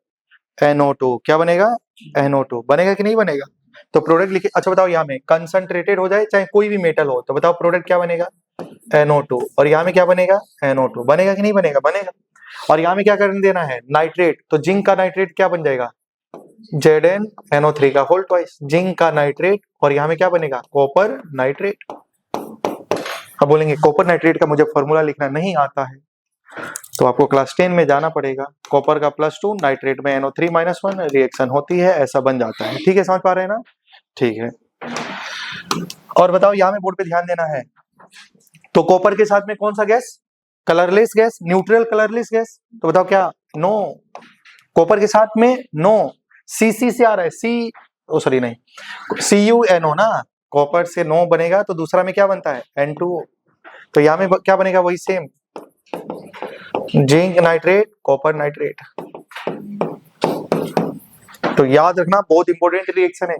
[SPEAKER 1] NO2। क्या बनेगा, NO2 बनेगा कि नहीं बनेगा। तो प्रोडक्ट लिखे, अच्छा बताओ यहाँ में कंसंट्रेटेड हो जाए चाहे कोई भी मेटल हो, तो बताओ प्रोडक्ट क्या बनेगा, NO2। और यहाँ में क्या बनेगा, NO2 बनेगा कि नहीं बनेगा, बनेगा। और यहाँ में क्या करने देना है, नाइट्रेट, तो जिंक का नाइट्रेट क्या बन जाएगा, ZnNO3 का होल ट्वाइस, जिंक का नाइट्रेट, और यहाँ में क्या बनेगा, कॉपर नाइट्रेट। अब बोलेंगे कॉपर नाइट्रेट का मुझे फॉर्मूला लिखना नहीं आता है, तो आपको क्लास 10 में जाना पड़ेगा। कॉपर का +2 नाइट्रेट में NO3-1 रिएक्शन होती है, ऐसा बन जाता है, ठीक है, समझ पा रहे हैं ना, ठीक है। और बताओ यहाँ में बोर्ड पे ध्यान देना है, तो कॉपर के साथ में कौन सा gas, colourless gas, neutral colourless gas, तो बताओ क्या, नो। कॉपर के साथ में नो, CC से आ रहा है, सॉरी नहीं, CuNO ना, कॉपर से नो बनेगा तो दूसरा में क्या बनता है, N2O। तो यहाँ में क्या बनेगा, वही same, zinc nitrate copper nitrate. तो याद रखना, बहुत इंपॉर्टेंट रिएक्शन है।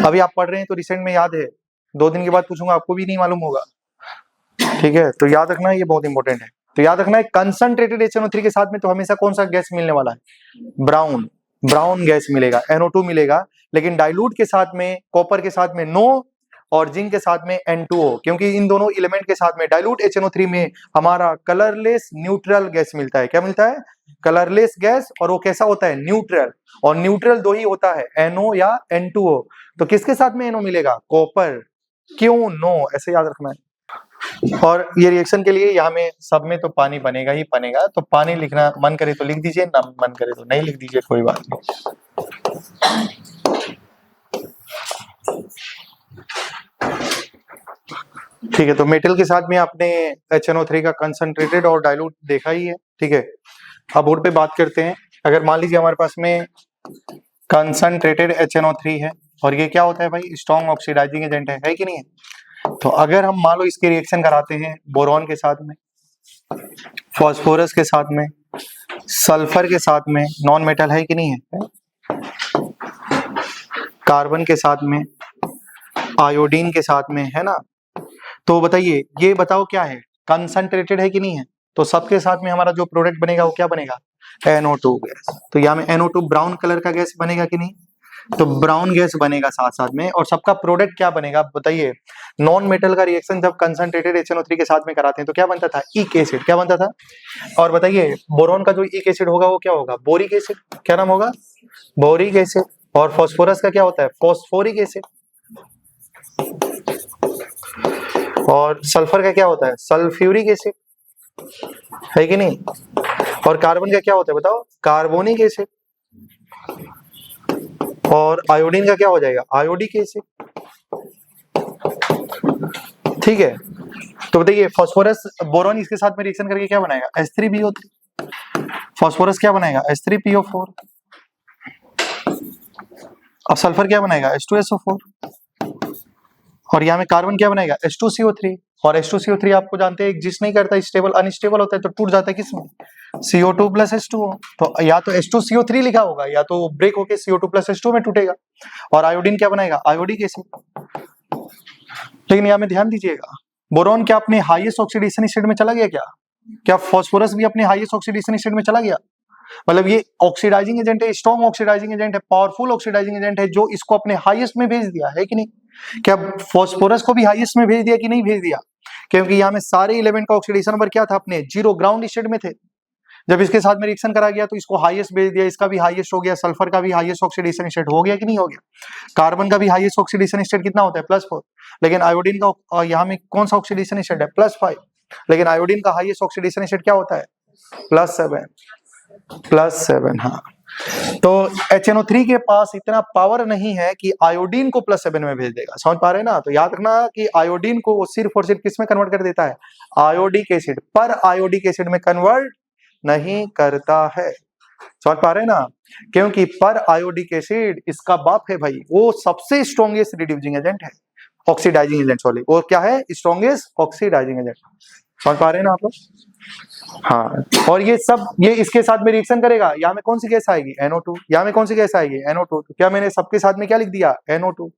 [SPEAKER 1] अभी आप पढ़ रहे हैं तो रिसेंट में याद है, 2 दिन के बाद पूछूंगा आपको भी नहीं मालूम होगा, ठीक है। तो याद रखना, ये बहुत इंपॉर्टेंट है। तो याद रखना है, कंसंट्रेटेड HNO3 के साथ में तो हमेशा कौन सा गैस मिलने वाला है, ब्राउन गैस मिलेगा, NO2 मिलेगा। लेकिन डाइल्यूट के साथ में, कॉपर के साथ में नो, और जिंक के साथ में N2O, क्योंकि इन दोनों एलिमेंट के साथ में डाइल्यूट HNO3 में हमारा कलरलेस न्यूट्रल गैस मिलता है। क्या मिलता है, कलरलेस गैस, और वो कैसा होता है, न्यूट्रल। और न्यूट्रल 2 ही होता है, NO या N2O। तो किसके साथ में NO मिलेगा, कॉपर, क्यों नो, ऐसे याद रखना है। और ये रिएक्शन के लिए यहाँ में सब में तो पानी बनेगा ही बनेगा, तो पानी लिखना मन करे तो लिख दीजिए, ना मन करे तो नहीं लिख दीजिए, कोई बात नहीं। ठीक है, तो मेटल के साथ में आपने HNO3 का कंसंट्रेटेड और डाइल्यूट देखा ही है, ठीक है। अब बोर्ड पे बात करते हैं, अगर मान लीजिए हमारे पास में कंसंट्रेटेड HNO3 है, और ये क्या होता है भाई, स्ट्रॉन्ग ऑक्सीडाइजिंग एजेंट है कि नहीं है। तो अगर हम मान लो इसकी रिएक्शन कराते हैं बोरॉन के साथ में, फास्फोरस के साथ में, सल्फर के साथ में, नॉन मेटल है कि नहीं है, कार्बन के साथ में, आयोडीन के साथ में, है ना। तो बताइए, ये बताओ क्या है, कंसंट्रेटेड है कि नहीं है। तो सबके साथ में हमारा जो प्रोडक्ट बनेगा वो क्या बनेगा, NO2 गैस। तो यहाँ में NO2 ब्राउन कलर का गैस बनेगा कि नहीं, तो ब्राउन गैस बनेगा साथ साथ में। और सबका प्रोडक्ट क्या बनेगा बताइए, नॉन मेटल का रिएक्शन जब कंसंट्रेटेड HNO3 के साथ में कराते हैं तो क्या बनता था, इक एसिड, क्या बनता था। और बताइए बोरोन का जो इक एसिड होगा वो क्या होगा, बोरिक एसिड, क्या नाम होगा, बोरिक एसिड। और फास्फोरस का क्या होता है, फॉस्फोरिक एसिड। और सल्फर का क्या होता है, सल्फ्यूरिक एसिड, है कि नहीं। और कार्बन का क्या होता है बताओ, कार्बोनिक एसिड। और आयोडीन का क्या हो जाएगा, आयोडिक एसिड, ठीक है। तो बताइए फास्फोरस, बोरोन इसके साथ में रिएक्शन करके क्या बनाएगा, H3BO3। फास्फोरस क्या बनाएगा, H3PO4। अब सल्फर क्या बनाएगा, H2SO4। और यहाँ में कार्बन क्या बनाएगा, H2CO3। और H2CO3 आपको जानते हैं एग्जिस्ट नहीं करता, स्टेबल अनस्टेबल होता है, तो टूट जाता है किसमें, CO2 + H2O। तो या तो H2CO3 लिखा होगा, या तो ब्रेक होके CO2 + H2O में टूटेगा। और आयोडीन क्या बनाएगा, आयोडिक एसिड। लेकिन यहाँ में ध्यान दीजिएगा, बोरॉन क्या अपने हाईएस्ट ऑक्सीडेशन स्टेट में चला गया क्या? क्या फास्फोरस भी अपने हाईएस्ट ऑक्सीडेशन स्टेट में चला गया? मतलब ये ऑक्सीडाइजिंग एजेंट है, स्ट्रॉन्ग ऑक्सीडाइजिंग एजेंट है, पावरफुल ऑक्सीडाइजिंग एजेंट है, जो इसको अपने हाईएस्ट में भेज दिया है कि नहीं? क्या फास्फोरस को भी हाईएस्ट में भेज दिया कि नहीं भेज दिया? क्योंकि यहाँ में सारे एलिमेंट का ऑक्सीडेशन नंबर क्या था, अपने जीरो ग्राउंड स्टेट में थे। जब इसके साथ में रिएक्शन करा गया तो इसको हाईएस्ट भेज दिया, इसका भी हाईएस्ट हो गया, सल्फर का भी हाईएस्ट ऑक्सीडेशन स्टेट हो गया कि नहीं हो गया? कार्बन का भी हाईएस्ट ऑक्सीडेशन स्टेट कितना होता है? +4। लेकिन आयोडीन का यहाँ में कौन सा ऑक्सीडेशन स्टेट है? +5। लेकिन आयोडीन का हाईएस्ट ऑक्सीडेशन स्टेट क्या होता है? +7। हाँ, तो HNO3 के पास इतना पावर नहीं है कि आयोडीन को +7 में भेज देगा। समझ पा रहे हैं ना? तो याद रखना कि आयोडीन को वो सिर्फ और सिर्फ किस में कन्वर्ट कर देता है? आयोडिक एसिड, पर आयोडिक एसिड में कन्वर्ट नहीं करता है। समझ पा रहे हैं ना? क्योंकि पर आयोडिक एसिड इसका बाप है भाई, वो सबसे स्ट्रॉन्गेस्ट रिड्यूसिंग एजेंट है, ऑक्सीडाइजिंग एजेंट सॉरी, वो क्या है? Strongest oxidising agent. समझ पा रहे हैं ना आप लोग? हाँ, और ये सब ये इसके साथ में रिएक्शन करेगा, यहाँ में कौन सी गैस आएगी? NO2। यहाँ में कौन सी गैस आएगी? NO2। तो क्या मैंने सबके साथ में क्या लिख दिया? NO2।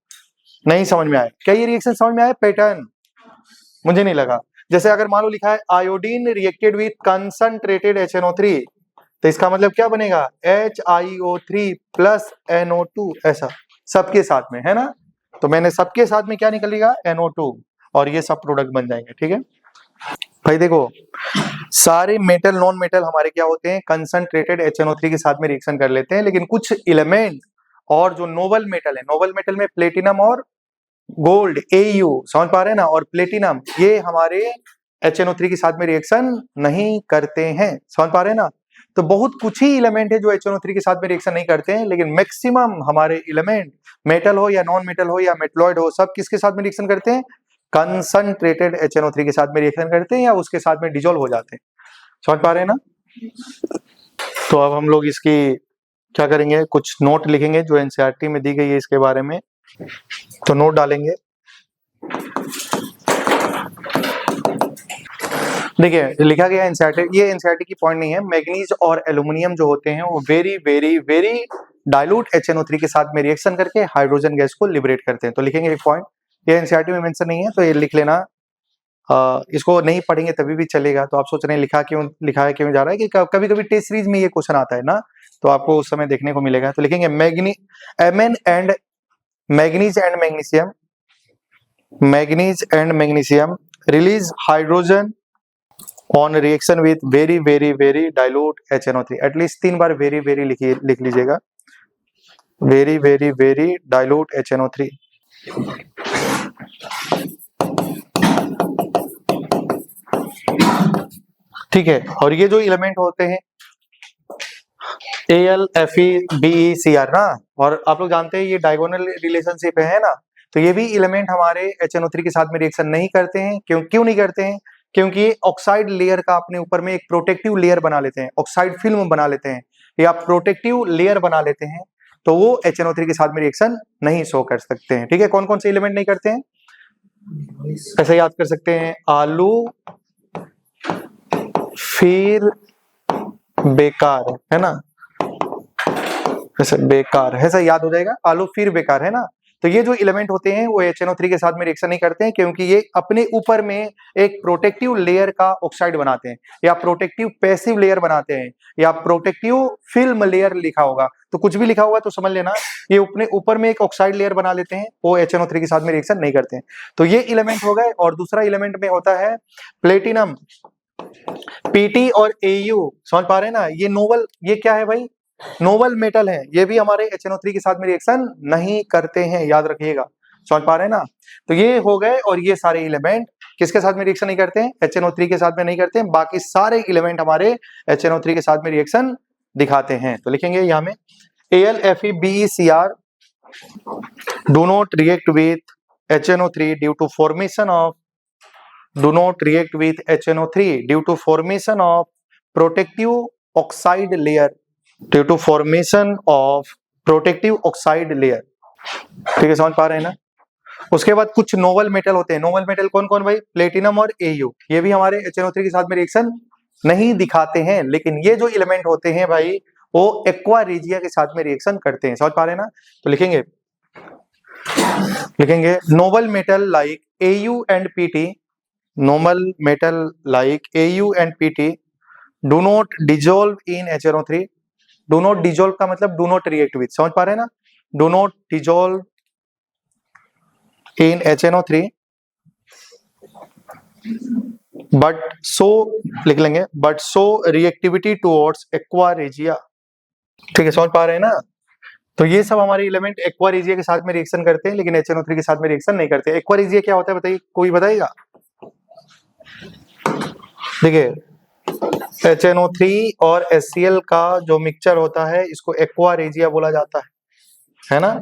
[SPEAKER 1] नहीं समझ में आया क्या? ये रिएक्शन समझ में आया? पैटर्न मुझे नहीं लगा। जैसे अगर मान लो लिखा है iodine reacted with concentrated HNO3, तो इसका मतलब क्या बनेगा? HiO3 प्लस NO2, ऐसा सबके साथ में, है ना? तो मैंने सबके साथ में क्या निकलेगा? NO2, और ये सब प्रोडक्ट बन जाएंगे। ठीक है भाई, देखो सारे मेटल नॉन मेटल हमारे क्या होते हैं? कंसंट्रेटेड HNO3 के साथ में रिएक्शन कर लेते हैं, लेकिन कुछ एलिमेंट और जो नोबल मेटल है, नोबल मेटल में प्लेटिनम और गोल्ड AU, समझ पा रहे हैं ना? और प्लेटिनम ये हमारे HNO3 के साथ में रिएक्शन नहीं करते हैं। समझ पा रहे हैं ना? तो बहुत कुछ ही एलिमेंट है जो HNO3 के साथ में रिएक्शन नहीं करते हैं, लेकिन मैक्सिमम हमारे एलिमेंट मेटल हो या नॉन मेटल हो या मेटलॉइड हो, सब किसके साथ में रिएक्शन करते हैं? कंसंट्रेटेड HNO3 के साथ में रिएक्शन करते हैं या उसके साथ में डिजोल्व हो जाते हैं। समझ पा रहे हैं ना? तो अब हम लोग इसकी क्या करेंगे? कुछ नोट लिखेंगे जो NCERT में दी गई है इसके बारे में, तो नोट डालेंगे। देखिए लिखा गया NCERT, ये NCERT की पॉइंट नहीं है। मैग्नीज और एल्यूमिनियम जो होते हैं वो very very very dilute HNO3 के साथ में रिएक्शन करके हाइड्रोजन गैस को लिबरेट करते हैं। तो लिखेंगे एक पॉइंट, ये NCERT में मेंशन नहीं है तो ये लिख लेना। इसको नहीं पढ़ेंगे तभी भी चलेगा। तो आप सोच रहे हैं लिखा है क्यों जा रहा है, कि कभी कभी टेस्ट सीरीज में ये क्वेश्चन आता है ना, तो आपको उस समय देखने को मिलेगा। तो लिखेंगे manganese and magnesium release hydrogen on reaction with very very very dilute HNO3। At least 3 bar very very लिख लीजिएगा, very very very dilute HNO3। ठीक है, और ये जो एलिमेंट होते हैं Al Fe Be Cr ना, और आप लोग जानते हैं ये डायगोनल रिलेशनशिप है ना, तो ये भी एलिमेंट हमारे HNO3 के साथ में रिएक्शन नहीं करते हैं। क्यों नहीं करते हैं? क्योंकि ये ऑक्साइड लेयर का अपने ऊपर में एक प्रोटेक्टिव लेयर बना लेते हैं, ऑक्साइड फिल्म बना लेते हैं या प्रोटेक्टिव लेयर बना लेते हैं, तो वो HNO3 के साथ में रिएक्शन नहीं शो कर सकते हैं। ठीक है, कौन कौन से एलिमेंट नहीं करते हैं? ऐसे याद कर सकते हैं, आलू फिर बेकार, है ना? ऐसे बेकार है, ऐसा याद हो जाएगा, आलू फिर बेकार, है ना? तो ये जो एलिमेंट होते हैं वो HNO3 के साथ में रिएक्शन नहीं करते हैं, क्योंकि ये अपने ऊपर में एक प्रोटेक्टिव लेयर का ऑक्साइड बनाते हैं या प्रोटेक्टिव पैसिव लेयर बनाते हैं या प्रोटेक्टिव फिल्म लेयर लिखा होगा, तो कुछ भी लिखा होगा तो समझ लेना ये अपने ऊपर में एक ऑक्साइड लेयर बना लेते हैं, वो HNO3 के साथ में रिएक्शन नहीं करते हैं। तो ये एलिमेंट हो गए। और दूसरा एलिमेंट में होता है प्लेटिनम, PT और AU। समझ पा रहे हैं ना? ये नोबल, ये क्या है भाई? नोबल मेटल है, ये भी हमारे HNO3 के साथ में रिएक्शन नहीं करते हैं, याद रखिएगा। समझ पा रहे हैं ना? तो ये हो गए, और ये सारे एलिमेंट किसके साथ में रिएक्शन नहीं करते हैं? HNO3 के साथ में नहीं करते हैं। बाकी सारे एलिमेंट हमारे HNO3 के साथ में रिएक्शन दिखाते हैं। तो लिखेंगे यहाँ में Al Fe Be Cr do not react with HNO3 due to formation of protective oxide layer, due to formation of protective oxide layer। ठीक है, समझ पा रहे हैं ना? उसके बाद कुछ नोबल मेटल होते हैं। नोबल मेटल कौन कौन भाई? प्लेटिनम और AU, ये भी हमारे HNO3 के साथ में रिएक्शन नहीं दिखाते हैं, लेकिन ये जो एलिमेंट होते हैं भाई वो एक्वा रेजिया के साथ में रिएक्शन करते हैं। समझ पा रहे हैं ना? तो लिखेंगे Nobel metal like AU and PT normal metal like Au and Pt do not dissolve in HNO3. do not dissolve का मतलब do not react with, समझ पा रहे हैं ना? do not dissolve in HNO3 but show, लिख लेंगे, but show reactivity towards aqua regia. ठीक है, समझ पा रहे हैं ना? तो ये सब हमारे एलिमेंट एक्वा रेजिया के साथ में रिएक्शन करते हैं, लेकिन HNO3 के साथ में रिएक्शन नहीं करते। एक्वा रेजिया क्या होता है बताइए, कोई बताएगा? देखिए HNO3 और HCl का जो मिक्सचर होता है इसको एक्वा रेजिया बोला जाता है ना?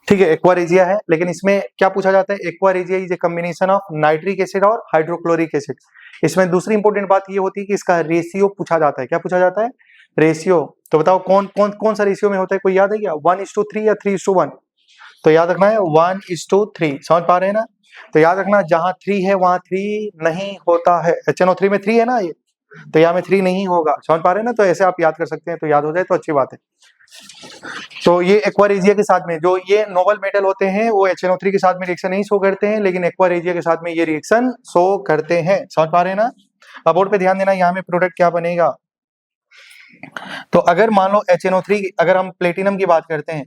[SPEAKER 1] ठीक है, एक्वा रेजिया है, लेकिन इसमें क्या पूछा जाता है? Aqua regia is a combination of nitric acid और हाइड्रोक्लोरिक एसिड। इसमें दूसरी इंपॉर्टेंट बात ये होती है कि इसका रेशियो पूछा जाता है। क्या पूछा जाता है? रेशियो। तो बताओ कौन सा रेशियो में होता है, कोई याद है क्या? 1:3 या 3:1? तो याद रखना है 1:3। समझ पा रहे हैं ना? तो याद रखना जहां 3 है वहां 3 नहीं होता है। HNO3 में 3 है ना, ये तो यहाँ में 3 नहीं होगा। समझ पा रहे हैं ना? तो ऐसे आप याद कर सकते हैं, तो याद हो जाए तो अच्छी बात है। तो ये एक्वा रेजिया के साथ में जो ये नोबल मेटल होते हैं वो HNO3 के साथ में रिएक्शन नहीं शो करते हैं, लेकिन एक्वा रेजिया के साथ में ये रिएक्शन शो करते हैं। समझ पा रहे हैं ना? अब बोर्ड पे ध्यान देना, यहाँ में प्रोडक्ट क्या बनेगा। तो अगर मान लो HNO3, अगर हम प्लेटिनम की बात करते हैं,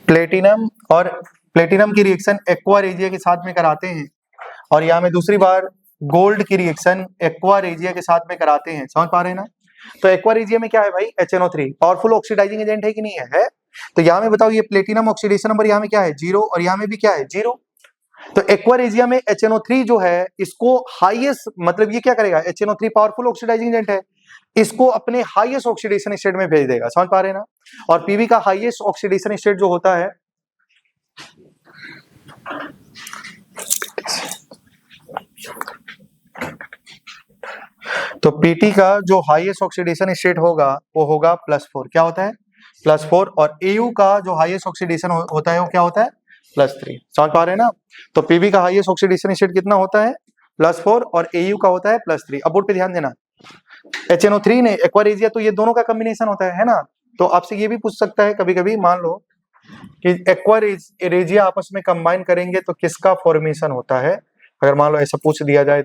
[SPEAKER 1] प्लेटिनम और प्लेटिनम की रिएक्शन एक्वा रेजिया के साथ में कराते हैं, और यहाँ में दूसरी बार गोल्ड की रिएक्शन एक्वा रेजिया के साथ में कराते हैं। समझ पा रहे हैं ना? तो एक्वा रेजिया में क्या है भाई? HNO3 पावरफुल ऑक्सीडाइजिंग एजेंट है कि नहीं है? तो यहाँ में बताओ, ये प्लेटिनम ऑक्सीडेशन नंबर यहाँ में क्या है? 0, और यहाँ में भी क्या है? 0। तो एक्वा रेजिया में HNO3 जो है इसको हाईएस्ट, मतलब ये क्या करेगा? HNO3 पावरफुल ऑक्सीडाइजिंग एजेंट है, इसको अपने हाईएस्ट ऑक्सीडेशन स्टेट में भेज देगा। समझ पा रहे हैं ना? और पीवी का हाईएस्ट ऑक्सीडेशन स्टेट जो होता है, तो पीटी का जो हाईएस्ट ऑक्सीडेशन स्टेट होगा वो होगा +4। क्या होता है? +4। और एयू का जो हाईएस्ट ऑक्सीडेशन होता है वो क्या होता है? +3। समझ पा रहे हैं ना? तो पीवी का हाईएस्ट ऑक्सीडेशन स्टेट कितना होता है? +4, और एयू का होता है +3। अब बोर्ड पे ध्यान देना, HNO3 ने एक्वा रेजिया, तो ये दोनों का कॉम्बिनेशन होता है ना? तो आपसे ये भी पूछ सकता है कभी कभी, मान लो कि एक्वा रेजिया आपस में कंबाइन करेंगे तो किसका फॉर्मेशन होता है, अगर मान लो ऐसा पूछ दिया जाए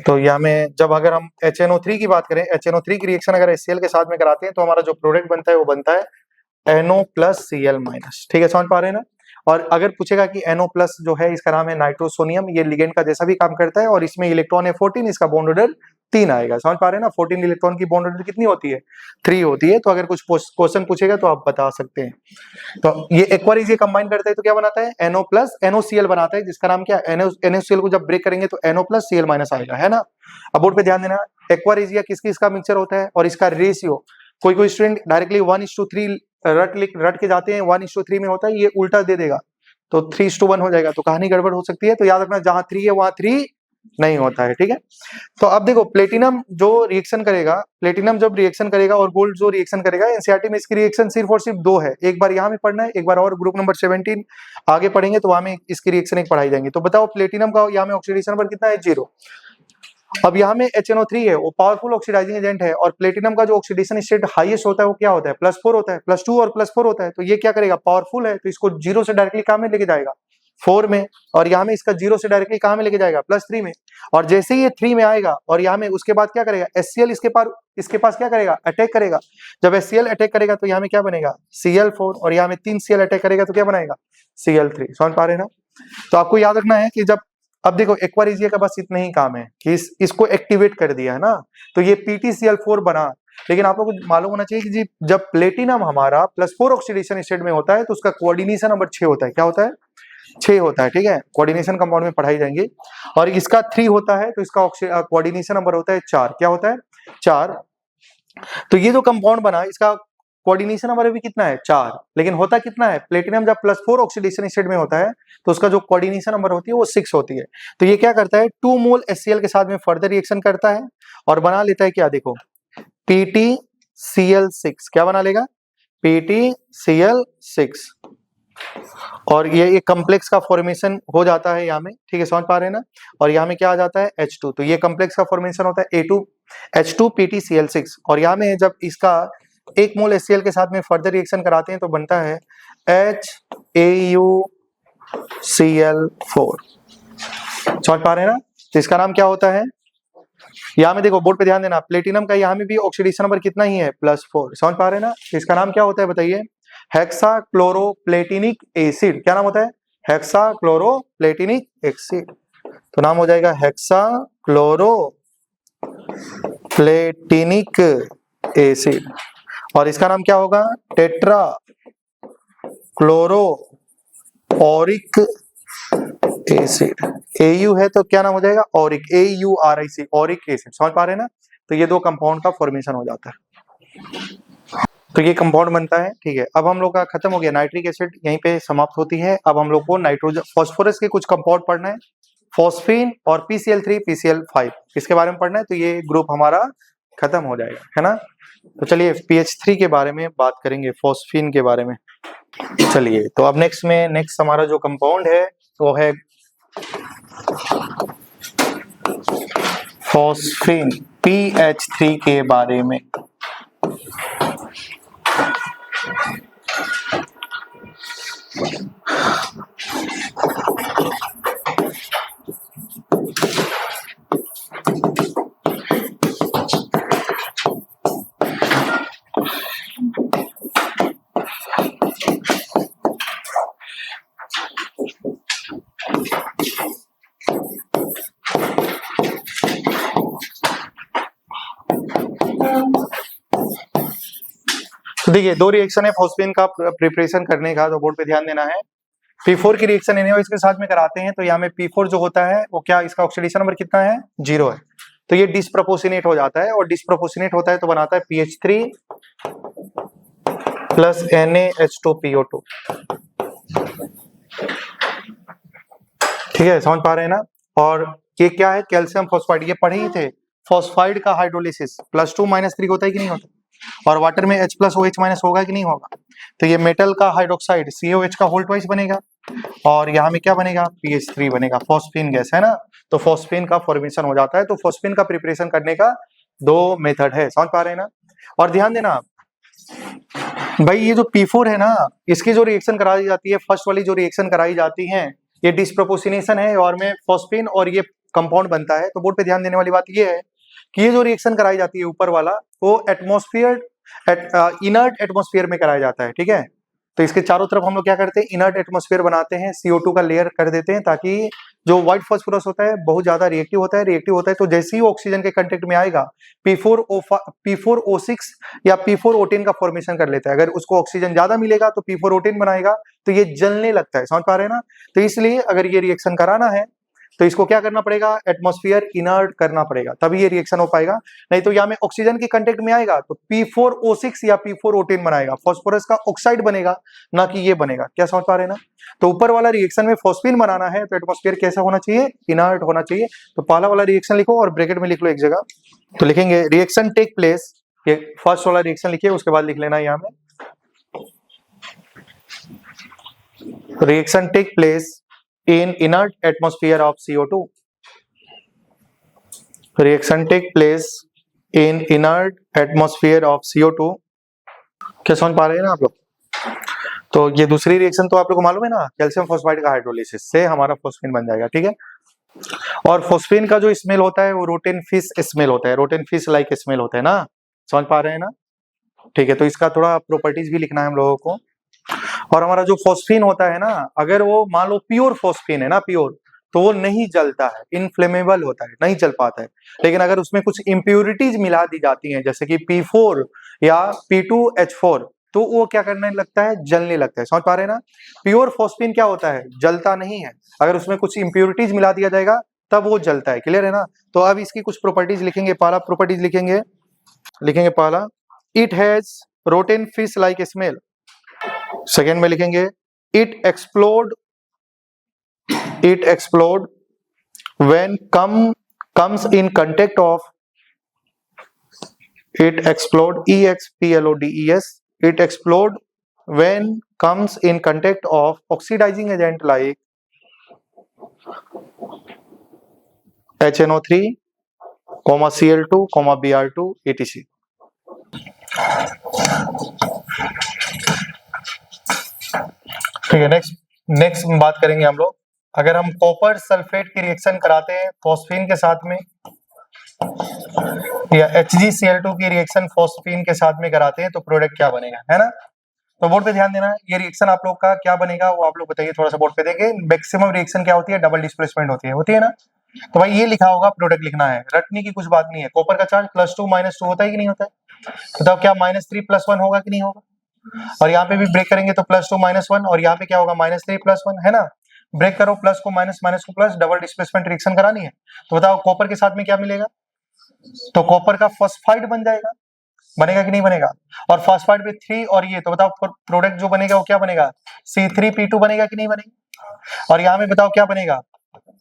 [SPEAKER 1] तो यहाँ में जब अगर हम HNO3 की बात करें, HNO3 की रिएक्शन अगर HCl के साथ में कराते हैं तो हमारा जो प्रोडक्ट बनता है वो बनता है NO+Cl-। ठीक है, समझ पा रहे हैं ना? और अगर पूछेगा कि NO+ जो है इसका नाम है नाइट्रोसोनियम, ये लिगेंड का जैसा भी काम करता है, और इसमें इलेक्ट्रॉन है 14, इसका बॉन्ड ऑर्डर 3 आएगा। समझ पा रहे हैं ना? 14 इलेक्ट्रॉन की बॉन्ड ऑर्डर कितनी होती है? 3 होती है। तो अगर कुछ क्वेश्चन पूछेगा तो आप बता सकते हैं। तो ये एक्वा रेजिया कंबाइन करता है तो क्या बनाता है? NO+ NOCl बनाता है, जिसका नाम क्या है? NOCl को जब ब्रेक करेंगे तो NO+Cl- आएगा, है ना? अब बोर्ड पे ध्यान देना, एक्वा रेजिया किसका मिक्सचर होता है और इसका रेशियो, कोई स्टूडेंट डायरेक्टली 1:3 रट के जाते हैं, 1:3 में होता है, ये उल्टा दे देगा तो 3:1 हो जाएगा, तो कहानी गड़बड़ हो सकती है। तो याद रखना जहां 3 है वहां 3 नहीं होता है। ठीक है, तो अब देखो प्लेटिनम जो रिएक्शन करेगा, प्लेटिनम जब रिएक्शन करेगा और गोल्ड जो रिएक्शन करेगा, एनसीईआरटी में इसकी रिएक्शन सिर्फ और सिर्फ 2 है। एक बार यहाँ में पढ़ना है, एक बार और ग्रुप नंबर 17 आगे पढ़ेंगे तो वहां में इसकी रिएक्शन एक पढ़ाई जाएंगी। तो बताओ प्लेटिनम का यहाँ में ऑक्सीडेशन नंबर कितना है? 0। अब यहाँ में HNO3 है, वो पावरफुल ऑक्सीडाइजिंग एजेंट है, और प्लेटिनम का जो ऑक्सीडेशन स्टेट हाईएस्ट होता है वो क्या होता है? +4 होता है, +2 और +4 होता है। तो ये क्या करेगा? पावरफुल है तो इसको 0 से डायरेक्टली कहां में लेके जाएगा? 4 में। और यहाँ में इसका 0 से डायरेक्टली कहां में लेके जाएगा? +3 में। और जैसे ही ये 3 में आएगा और यहाँ में उसके बाद क्या करेगा? HCl इसके पास क्या करेगा? अटैक करेगा। जब HCl अटैक करेगा तो यहाँ में क्या बनेगा? Cl4, और यहाँ में 3 Cl अटैक करेगा तो क्या बनाएगा? Cl3। समझ पा रहे हैं ना? तो आपको याद रखना है कि जब, अब देखो एक्वा रेजिया का बस इतना ही काम है कि इसको एक्टिवेट कर दिया है ना, तो ये PtCl4 बना। लेकिन आप लोगों को मालूम होना चाहिए कि जी जब प्लेटिनम हमारा +4 ऑक्सीडेशन स्टेट में होता है तो उसका कोऑर्डिनेशन नंबर 6 होता है। क्या होता है? 6 होता है। ठीक है, कोऑर्डिनेशन कंपाउंड में पढ़ाई जाएंगे। और इसका 3 होता है तो इसका कोऑर्डिनेशन नंबर होता है 4। क्या होता है? 4। तो ये जो कंपाउंड बना इसका कोऑर्डिनेशन नंबर भी कितना है? 4। लेकिन होता कितना है? प्लेटिनम जब +4 ऑक्सीडेशन स्टेट में होता है तो उसका जो कोऑर्डिनेशन नंबर होती है वो 6 होती है। तो ये क्या करता है? 2 मोल HCl के साथ में फर्दर रिएक्शन करता है और बना लेता है क्या? देखो PtCl6। क्या बना लेगा? PtCl6। और ये एक कॉम्प्लेक्स का फॉर्मेशन हो जाता है यहाँ में। ठीक है, समझ पा रहे हैं ना? और यहाँ में क्या आ जाता है? H2। तो ये कॉम्प्लेक्स का फॉर्मेशन होता है A2H2PtCl6। और यहाँ में जब इसका 1 मोल HCl के साथ में फर्दर रिएक्शन कराते हैं तो बनता है HAuCl4। समझ पा रहे हैं ना? तो इसका नाम क्या होता है? यहाँ में देखो बोर्ड पे ध्यान देना, प्लेटिनम का यहाँ में भी ऑक्सीडेशन नंबर कितना ही है, +4। समझ पा रहे हैं ना? इसका नाम क्या होता है बताइए? Hexachloroplatinic acid. क्या नाम होता है? Hexachloroplatinic acid. तो नाम हो जाएगा हेक्साक्लोरोप्लेटिनिक एसिड। और इसका नाम क्या होगा? Tetra chloro Auric acid. AU है तो क्या नाम हो जाएगा? Auric, AURIC, Auric acid. समझ पा रहे हैं ना? तो ये दो कंपाउंड का फॉर्मेशन हो जाता है, तो ये कंपाउंड बनता है। ठीक है, अब हम लोग का खत्म हो गया, नाइट्रिक एसिड यहीं पे समाप्त होती है। अब हम लोग को नाइट्रोजन फॉस्फोरस के कुछ कंपाउंड पढ़ना है, फॉस्फीन और PCl3 PCl5, इसके बारे में पढ़ना है। तो ये ग्रुप हमारा खत्म हो जाएगा, है ना? तो चलिए PH3 के बारे में बात करेंगे, फॉस्फीन के बारे में। चलिए, तो अब नेक्स्ट हमारा जो कंपाउंड है वो है फॉस्फीन, PH3 के बारे में। तो देखिए, दो रिएक्शन है फॉस्फीन का प्रिपरेशन करने का, तो बोर्ड पे ध्यान देना है। P4 की रिएक्शन एनएओएच के साथ में कराते हैं, तो यहाँ में P4 जो होता है वो क्या, इसका ऑक्सीडेशन नंबर कितना है? 0 है। तो ये डिस्प्रोपोर्शनेट हो जाता है, और डिस्प्रोपोर्शनेट होता है तो बनाता है PH3 प्लस NaH2PO2। ठीक है, समझ पा रहे हैं ना? और ये क्या है? कैल्शियम फॉस्फाइड, ये पढ़े ही थे। फॉस्फाइड का हाइड्रोलिसिस +2 -3 होता है कि नहीं होता? और वाटर में H+OH- होगा कि नहीं होगा? तो ये मेटल का हाइड्रोक्साइड COH का होल ट्वाइस बनेगा, और यहाँ में क्या बनेगा? PH3 बनेगा, फॉस्फीन गैस है ना? तो फॉस्फीन का फॉर्मेशन हो जाता है। तो फॉस्फीन का प्रिपरेशन करने का दो मेथड है, समझ पा रहे हैं ना? और ध्यान देना भाई, ये जो P4 है ना, इसकी जो रिएक्शन कराई जाती है, फर्स्ट वाली जो रिएक्शन कराई जाती है, ये डिस्प्रोपोर्शनेशन है और में फॉस्फीन और ये कंपाउंड बनता है। तो बोर्ड पे ध्यान देने वाली बात ये है कि ये जो रिएक्शन कराई जाती है ऊपर वाला, वो इनर्ट एटमॉस्फेयर में कराया जाता है। ठीक है, तो इसके चारों तरफ हम लोग क्या करते हैं? इनर्ट एटमॉस्फेयर बनाते हैं, CO2 का लेयर कर देते हैं, ताकि जो व्हाइट फास्फोरस होता है बहुत ज्यादा रिएक्टिव होता है, तो जैसे ही ऑक्सीजन के कांटेक्ट में आएगा P4O6 या P4O10 का फॉर्मेशन कर लेता है। अगर उसको ऑक्सीजन ज्यादा मिलेगा तो P4O10 बनाएगा, तो ये जलने लगता है। समझ पा रहे हैं ना? तो इसलिए अगर ये रिएक्शन कराना है तो इसको क्या करना पड़ेगा? एटमॉस्फेयर इनर्ट करना पड़ेगा, तभी ये रिएक्शन हो पाएगा। नहीं तो यहाँ में ऑक्सीजन के कांटेक्ट में आएगा तो P4O6 या P4O10 बनाएगा, फास्फोरस का ऑक्साइड बनेगा, ना कि ये बनेगा। क्या समझ पा रहे हैं ना? तो ऊपर वाला रिएक्शन में फॉस्फीन बनाना है तो एटमॉस्फेयर कैसा होना चाहिए? इनर्ट होना चाहिए। तो पहला वाला रिएक्शन लिखो और ब्रैकेट में लिख लो एक जगह। तो लिखेंगे रिएक्शन टेक प्लेस, ये फर्स्ट वाला रिएक्शन लिखिए, उसके बाद लिख लेना यहाँ में reaction take place in inert atmosphere of CO2. Reaction take place in inert atmosphere of CO2। क्या समझ पा रहे हैं ना आप लोग? तो ये दूसरी रिएक्शन तो आप लोग को मालूम है ना, कैल्शियम फॉस्फाइड का हाइड्रोलिसिस से हमारा फॉस्फीन बन जाएगा। ठीक है, और फॉस्फीन का जो स्मेल होता है वो रोटेन फिश स्मेल होता है, रोटेन फिश लाइक स्मेल होता है ना? समझ पा रहे हैं ना? ठीक है, तो इसका थोड़ा प्रॉपर्टीज भी लिखना है हम लोगों को। और हमारा जो फॉस्फीन होता है ना, अगर वो मान लो प्योर फॉस्फीन है ना, प्योर, तो वो नहीं जलता है, इनफ्लेमेबल होता है, नहीं जल पाता है। लेकिन अगर उसमें कुछ इम्प्योरिटीज मिला दी जाती हैं, जैसे कि P4 या P2H4, तो वो क्या करने लगता है? जलने लगता है। समझ पा रहे हैं ना? प्योर फॉस्फीन क्या होता है? जलता नहीं है। अगर उसमें कुछ इम्प्योरिटीज मिला दिया जाएगा तब वो जलता है। क्लियर है ना? तो अब इसकी कुछ प्रॉपर्टीज लिखेंगे। पहला प्रॉपर्टीज लिखेंगे पहला, it has rotten fish like smell. Second में लिखेंगे it explode when comes in contact of, it explode EXPLODES, it explode when comes in contact of oxidizing agent like HNO3, Cl2, Br2, etc। ठीक है, next बात करेंगे हम लोग। अगर हम कॉपर सल्फेट की रिएक्शन कराते हैं फॉस्फीन के साथ में, या HgCl2 की रिएक्शन फॉस्फीन के साथ में कराते हैं, तो प्रोडक्ट क्या बनेगा, है ना। तो बोर्ड पे ध्यान देना, ये रिएक्शन आप लोग का क्या बनेगा वो आप लोग बताइए, थोड़ा सा बोर्ड पे देंगे। मैक्सिमम रिएक्शन क्या होती है, डबल डिस्प्लेसमेंट होती है ना। तो भाई ये लिखा होगा, प्रोडक्ट लिखना है, रटने की कुछ बात नहीं है। कॉपर का चार्ज +2 -2 होता है कि नहीं होता है, बताओ क्या -3 +1 होगा कि नहीं होगा। और यहाँ पे भी ब्रेक करेंगे तो +2 -1, और यहाँ पे क्या होगा -3 +1, है ना। ब्रेक करो, प्लस को माइनस, माइनस को प्लस, डबल डिस्प्लेसमेंट रिएक्शन करानी है। तो बताओ कॉपर के साथ में क्या मिलेगा, तो कॉपर का फॉस्फाइड बन जाएगा, बनेगा कि नहीं बनेगा। और फॉस्फाइड में 3 और ये, तो बताओ प्रोडक्ट जो बनेगा वो क्या बनेगा, C3P2 बनेगा कि नहीं बनेगा। और यहाँ में बताओ क्या बनेगा,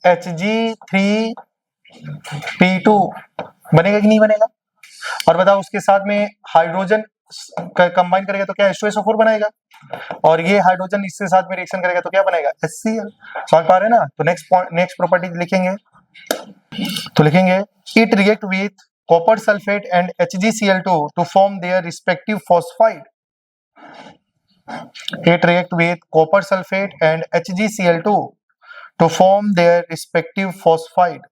[SPEAKER 1] Hg3P2 बनेगा कि नहीं बनेगा। और बताओ उसके साथ में हाइड्रोजन कंबाइन करेगा तो क्या H2SO4 बनाएगा, और ये हाइड्रोजन इसके साथ में रिएक्शन करेगा तो क्या बनेगा HCl। समझ पा रहे हैं ना। तो नेक्स्ट प्रॉपर्टी लिखेंगे, तो लिखेंगे it react with copper sulfate and HgCl2 to form their respective phosphide. It react with copper sulfate and HgCl2 to form their respective phosphide.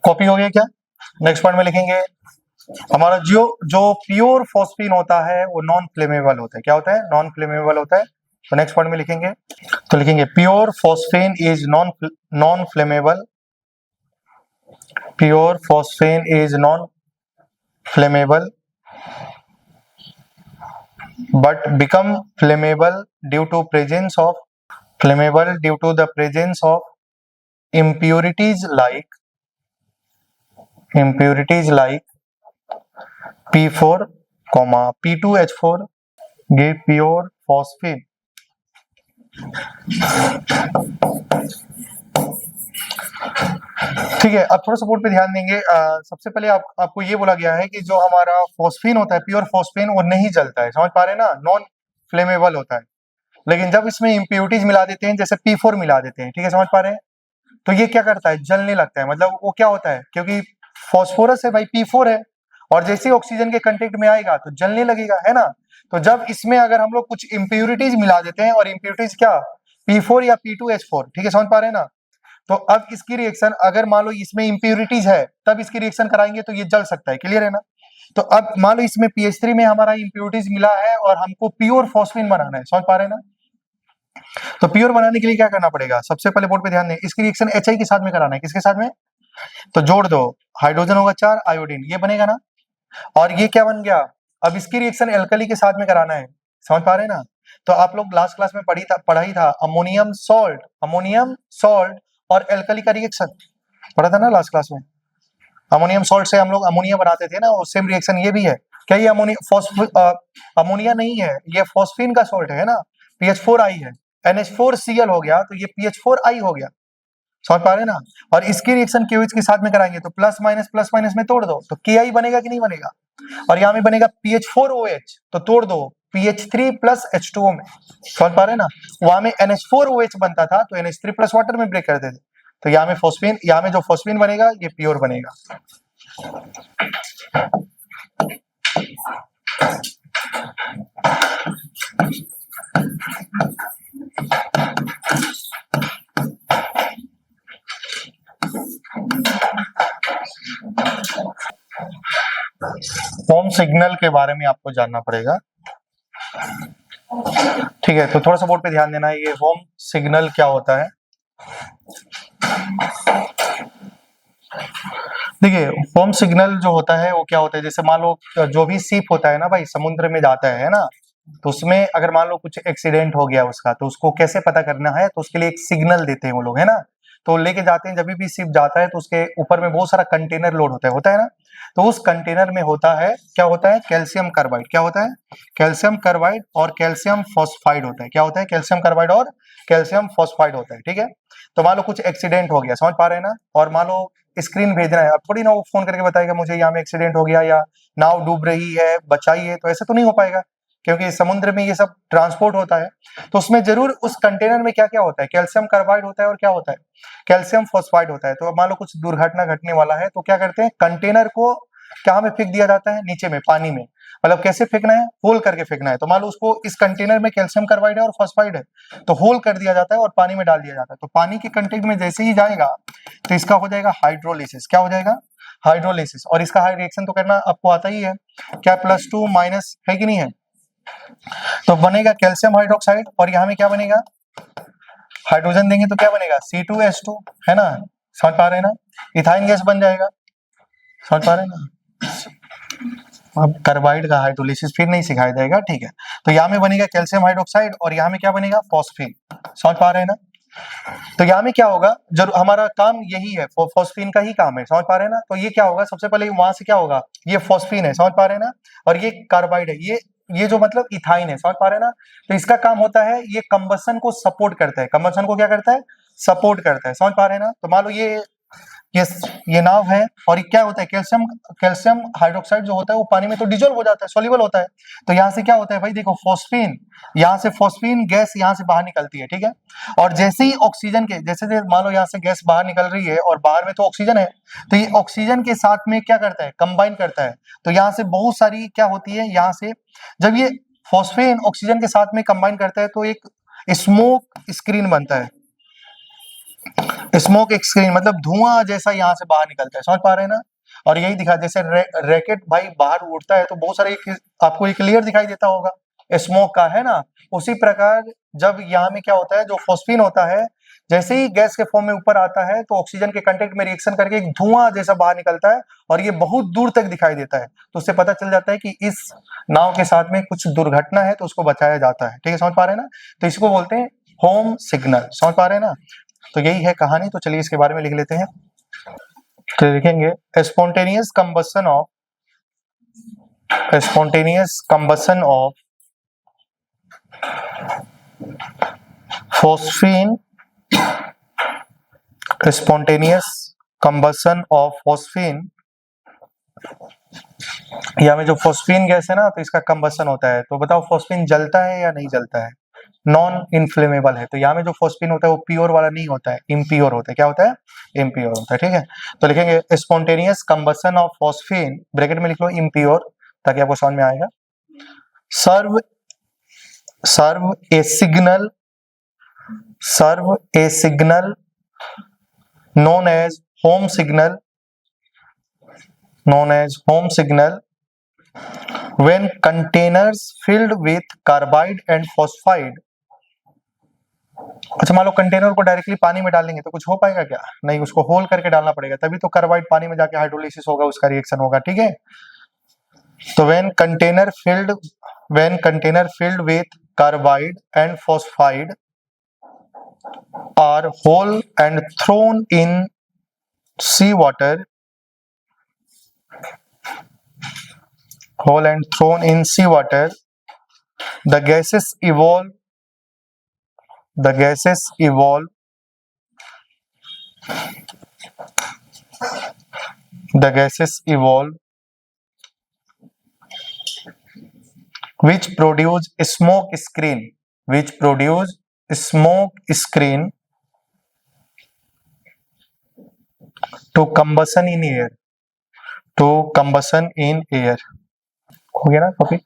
[SPEAKER 1] Copy हो गया क्या। नेक्स्ट पॉइंट में लिखेंगे, हमारा जो प्योर फॉस्फीन होता है वो नॉन फ्लेमेबल होता है। क्या होता है, नॉन फ्लेमेबल होता है। तो नेक्स्ट पॉइंट में लिखेंगे, तो लिखेंगे pure phosphine is non flammable, pure phosphine is non flammable but become flammable due to the presence of impurities like P4, P2H4 give pure phosphine। ठीक है, अब थोड़ा सा बोर्ड पे ध्यान देंगे। सबसे पहले आपको ये बोला गया है कि जो हमारा फॉस्फीन होता है, प्योर फॉस्फीन, वो नहीं जलता है। समझ पा रहे हैं ना, नॉन फ्लेमेबल होता है। लेकिन जब इसमें इम्प्योरिटीज मिला देते हैं, जैसे P4 मिला देते हैं, ठीक है, समझ पा रहे हैं, तो ये क्या करता है, जलने लगता है। मतलब वो क्या होता है, क्योंकि फॉस्फोरस है भाई, P4 है, और जैसे ही ऑक्सीजन के कंटेक्ट में आएगा तो जलने लगेगा, है ना। तो जब इसमें अगर हम लोग कुछ इम्प्योरिटीज मिला देते हैं, और इम्प्योरिटीज क्या, P4 या P2H4, ठीक है, समझ पा रहे हैं ना। तो अब इसकी रिएक्शन, अगर मान लो इसमें इम्प्योरिटीज है, तब इसकी रिएक्शन कराएंगे तो ये जल सकता है। क्लियर है ना। तो अब मान लो इसमें PH3 में हमारा इम्प्योरिटीज मिला है और हमको प्योर फॉस्फीन बनाना है। समझ पा रहे हैं ना। तो प्योर बनाने के लिए क्या करना पड़ेगा, सबसे पहले बोर्ड पे ध्यान दें, इसकी रिएक्शन HI के साथ में कराना है। किसके साथ में, तो जोड़ दो, हाइड्रोजन होगा 4, आयोडीन, ये बनेगा ना। और ये क्या बन गया, अब इसकी रिएक्शन एल्कली के साथ में कराना है। समझ पा रहे हैं ना। तो आप लोग लास्ट क्लास में पढ़ा ही था, अमोनियम सॉल्ट और एल्कली का रिएक्शन पढ़ा था ना लास्ट क्लास में। अमोनियम सॉल्ट से हम लोग अमोनिया बनाते थे ना, और सेम रिएक्शन ये भी है। क्या ये अमोनिया नहीं है, ये फॉस्फीन का सॉल्ट है ना, PH4I है, NH4Cl हो गया, तो ये PH4I हो गया। समझ पा रहे हैं ना। और इसकी रिएक्शन KOH के साथ में कराएंगे तो प्लस माइनस में तोड़ दो तो Ki बनेगा कि नहीं बनेगा। और यहाँ में बनेगा PH4OH, तो तोड़ दो PH3 + H2O में। समझ पा रहे हैं ना। वहां में NH4OH बनता था, तो NH3 + वाटर में ब्रेक करते थे। तो यहाँ में फॉस्फीन, यहाँ में जो फॉस्फीन बनेगा ये प्योर बनेगा। ओम सिग्नल के बारे में आपको जानना पड़ेगा। ठीक है, तो थोड़ा सा बोर्ड पे ध्यान देना है, ये ओम सिग्नल क्या होता है। देखिए, ओम सिग्नल जो होता है वो क्या होता है, जैसे मान लो जो भी शिप होता है ना भाई, समुद्र में जाता है ना, तो उसमें अगर मान लो कुछ एक्सीडेंट हो गया उसका, तो उसको कैसे पता करना है, तो उसके लिए एक सिग्नल देते हैं वो लोग, है ना। तो लेके जाते हैं, जब भी शिप जाता है तो उसके ऊपर में बहुत सारा कंटेनर लोड होता है ना, तो उस कंटेनर में होता है, क्या होता है, कैल्शियम कार्बाइड। क्या होता है, कैल्शियम कार्बाइड और कैल्शियम फॉस्फाइड होता है। क्या होता है, कैल्शियम कार्बाइड और कैल्शियम फॉस्फाइड होता है। ठीक है, तो मान लो कुछ एक्सीडेंट हो गया, समझ पा रहे हैं ना, और मान लो स्क्रीन भेजना है, अब थोड़ी ना वो फोन करके बताएगा मुझे यहाँ में एक्सीडेंट हो गया या नाव डूब रही है बचाइए, तो ऐसे तो नहीं हो पाएगा, क्योंकि समुद्र में ये सब ट्रांसपोर्ट होता है। तो उसमें जरूर उस कंटेनर में क्या क्या होता है, कैल्शियम कार्बाइड होता है और क्या होता है, कैल्शियम फॉस्फाइड होता है। तो अब मान लो कुछ दुर्घटना घटने वाला है, तो क्या करते हैं, कंटेनर को क्या में फेंक दिया जाता है, नीचे में, पानी में। मतलब कैसे फेंकना है, होल करके फेंकना है। तो मान लो उसको, इस कंटेनर में कैल्शियम कार्बाइड है और फॉस्फाइड है, तो होल कर दिया जाता है और पानी में डाल दिया जाता है। तो पानी के कंटेंट में जैसे ही जाएगा तो इसका हो जाएगा हाइड्रोलिसिस। क्या हो जाएगा, हाइड्रोलिसिस। और इसका रिएक्शन तो करना आपको आता ही है, क्या +2 माइनस है कि नहीं है, तो बनेगा कैल्शियम हाइड्रोक्साइड, और यहाँ में क्या बनेगा, हाइड्रोजन देंगे तो क्या बनेगा, C2H2, है ना, समझ पा रहे हैं ना, इथाइन गैस बन जाएगा, समझ पा रहे हैं ना। अब कार्बाइड का हाइड्रोलिसिस फिर नहीं सिखाया जाएगा, ठीक है। तो यहाँ में बनेगा कैल्शियम हाइड्रोक्साइड और यहाँ में क्या बनेगा, फॉस्फीन, समझ पा रहे हैं ना। तो यहाँ में क्या होगा, जरूर हमारा काम यही है, फॉस्फीन का ही काम है, समझ पा रहे हैं ना। तो ये क्या होगा, सबसे पहले वहां से क्या होगा, ये फॉस्फीन है, समझ पा रहे हैं ना, और ये कार्बाइड है, ये जो मतलब इथाइन है, समझ पा रहे हैं ना। तो इसका काम होता है, ये कंबसन को सपोर्ट करता है, कंबसन को क्या करता है, सपोर्ट करता है, समझ पा रहे हैं ना। तो मान लो ये नाव है, और ये क्या होता है, कैल्शियम हाइड्रोक्साइड जो होता है वो पानी में तो डिजोल्व हो जाता है, सॉल्युबल होता है। तो यहाँ से क्या होता है भाई, देखो फॉस्फीन, यहाँ से फॉस्फीन गैस यहाँ से बाहर निकलती है, ठीक है। और जैसे ही ऑक्सीजन के, जैसे मान लो यहाँ से गैस बाहर निकल रही है और बाहर में तो ऑक्सीजन है, तो ये ऑक्सीजन के साथ में क्या करता है, कंबाइन करता है। तो यहाँ से बहुत सारी क्या होती है, यहाँ से जब ये फॉस्फेन ऑक्सीजन के साथ में कंबाइन करता है तो एक स्मोक स्क्रीन बनता है। स्मोक स्क्रीन मतलब धुआं जैसा यहाँ से बाहर निकलता है, समझ पा रहे हैं ना। और यही दिखा, जैसे रैकेट भाई बाहर उड़ता है तो बहुत सारे आपको एक लेयर दिखाई देता होगा स्मोक का, है ना। उसी प्रकार जब यहाँ में क्या होता है, जो फॉस्फीन होता है, जैसे ही गैस के फॉर्म में ऊपर आता है तो ऑक्सीजन के कंटेंट में रिएक्शन करके एक धुआं जैसा बाहर निकलता है और ये बहुत दूर तक दिखाई देता है। तो उससे पता चल जाता है कि इस नाव के साथ में कुछ दुर्घटना है, तो उसको बचाया जाता है, ठीक है, समझ पा रहे हैं ना। तो इसको बोलते हैं होम सिग्नल, समझ पा रहे हैं ना। तो यही है कहानी। तो चलिए इसके बारे में लिख लेते हैं। तो लिखेंगे spontaneous combustion of phosphine, spontaneous combustion of phosphine, या में जो फॉस्फीन गैस है ना, तो इसका कंबसन होता है। तो बताओ फॉस्फीन जलता है या नहीं जलता है, नॉन इन्फ्लेमेबल है। तो यहाँ में जो फॉस्फीन होता है वो प्योर वाला नहीं होता है, इम्प्योर होता है। क्या होता है, इम्प्योर होता है, ठीक है। तो लिखेंगे spontaneous combustion of phosphine, bracket में लिख लो इम्प्योर, ताकि आपको समझ में आएगा। सर्व ए signal known as home signal when containers filled with carbide and phosphide। अच्छा, मान लो कंटेनर को डायरेक्टली पानी में डालेंगे तो कुछ हो पाएगा क्या, नहीं, उसको होल करके डालना पड़ेगा, तभी तो कार्बाइड पानी में जाके हाइड्रोलिसिस होगा, उसका रिएक्शन होगा, ठीक है। तो when container filled with carbide and phosphide are whole and thrown in seawater, the gases evolve which produce smoke screen to combustion in air। हो गया ना कॉपी,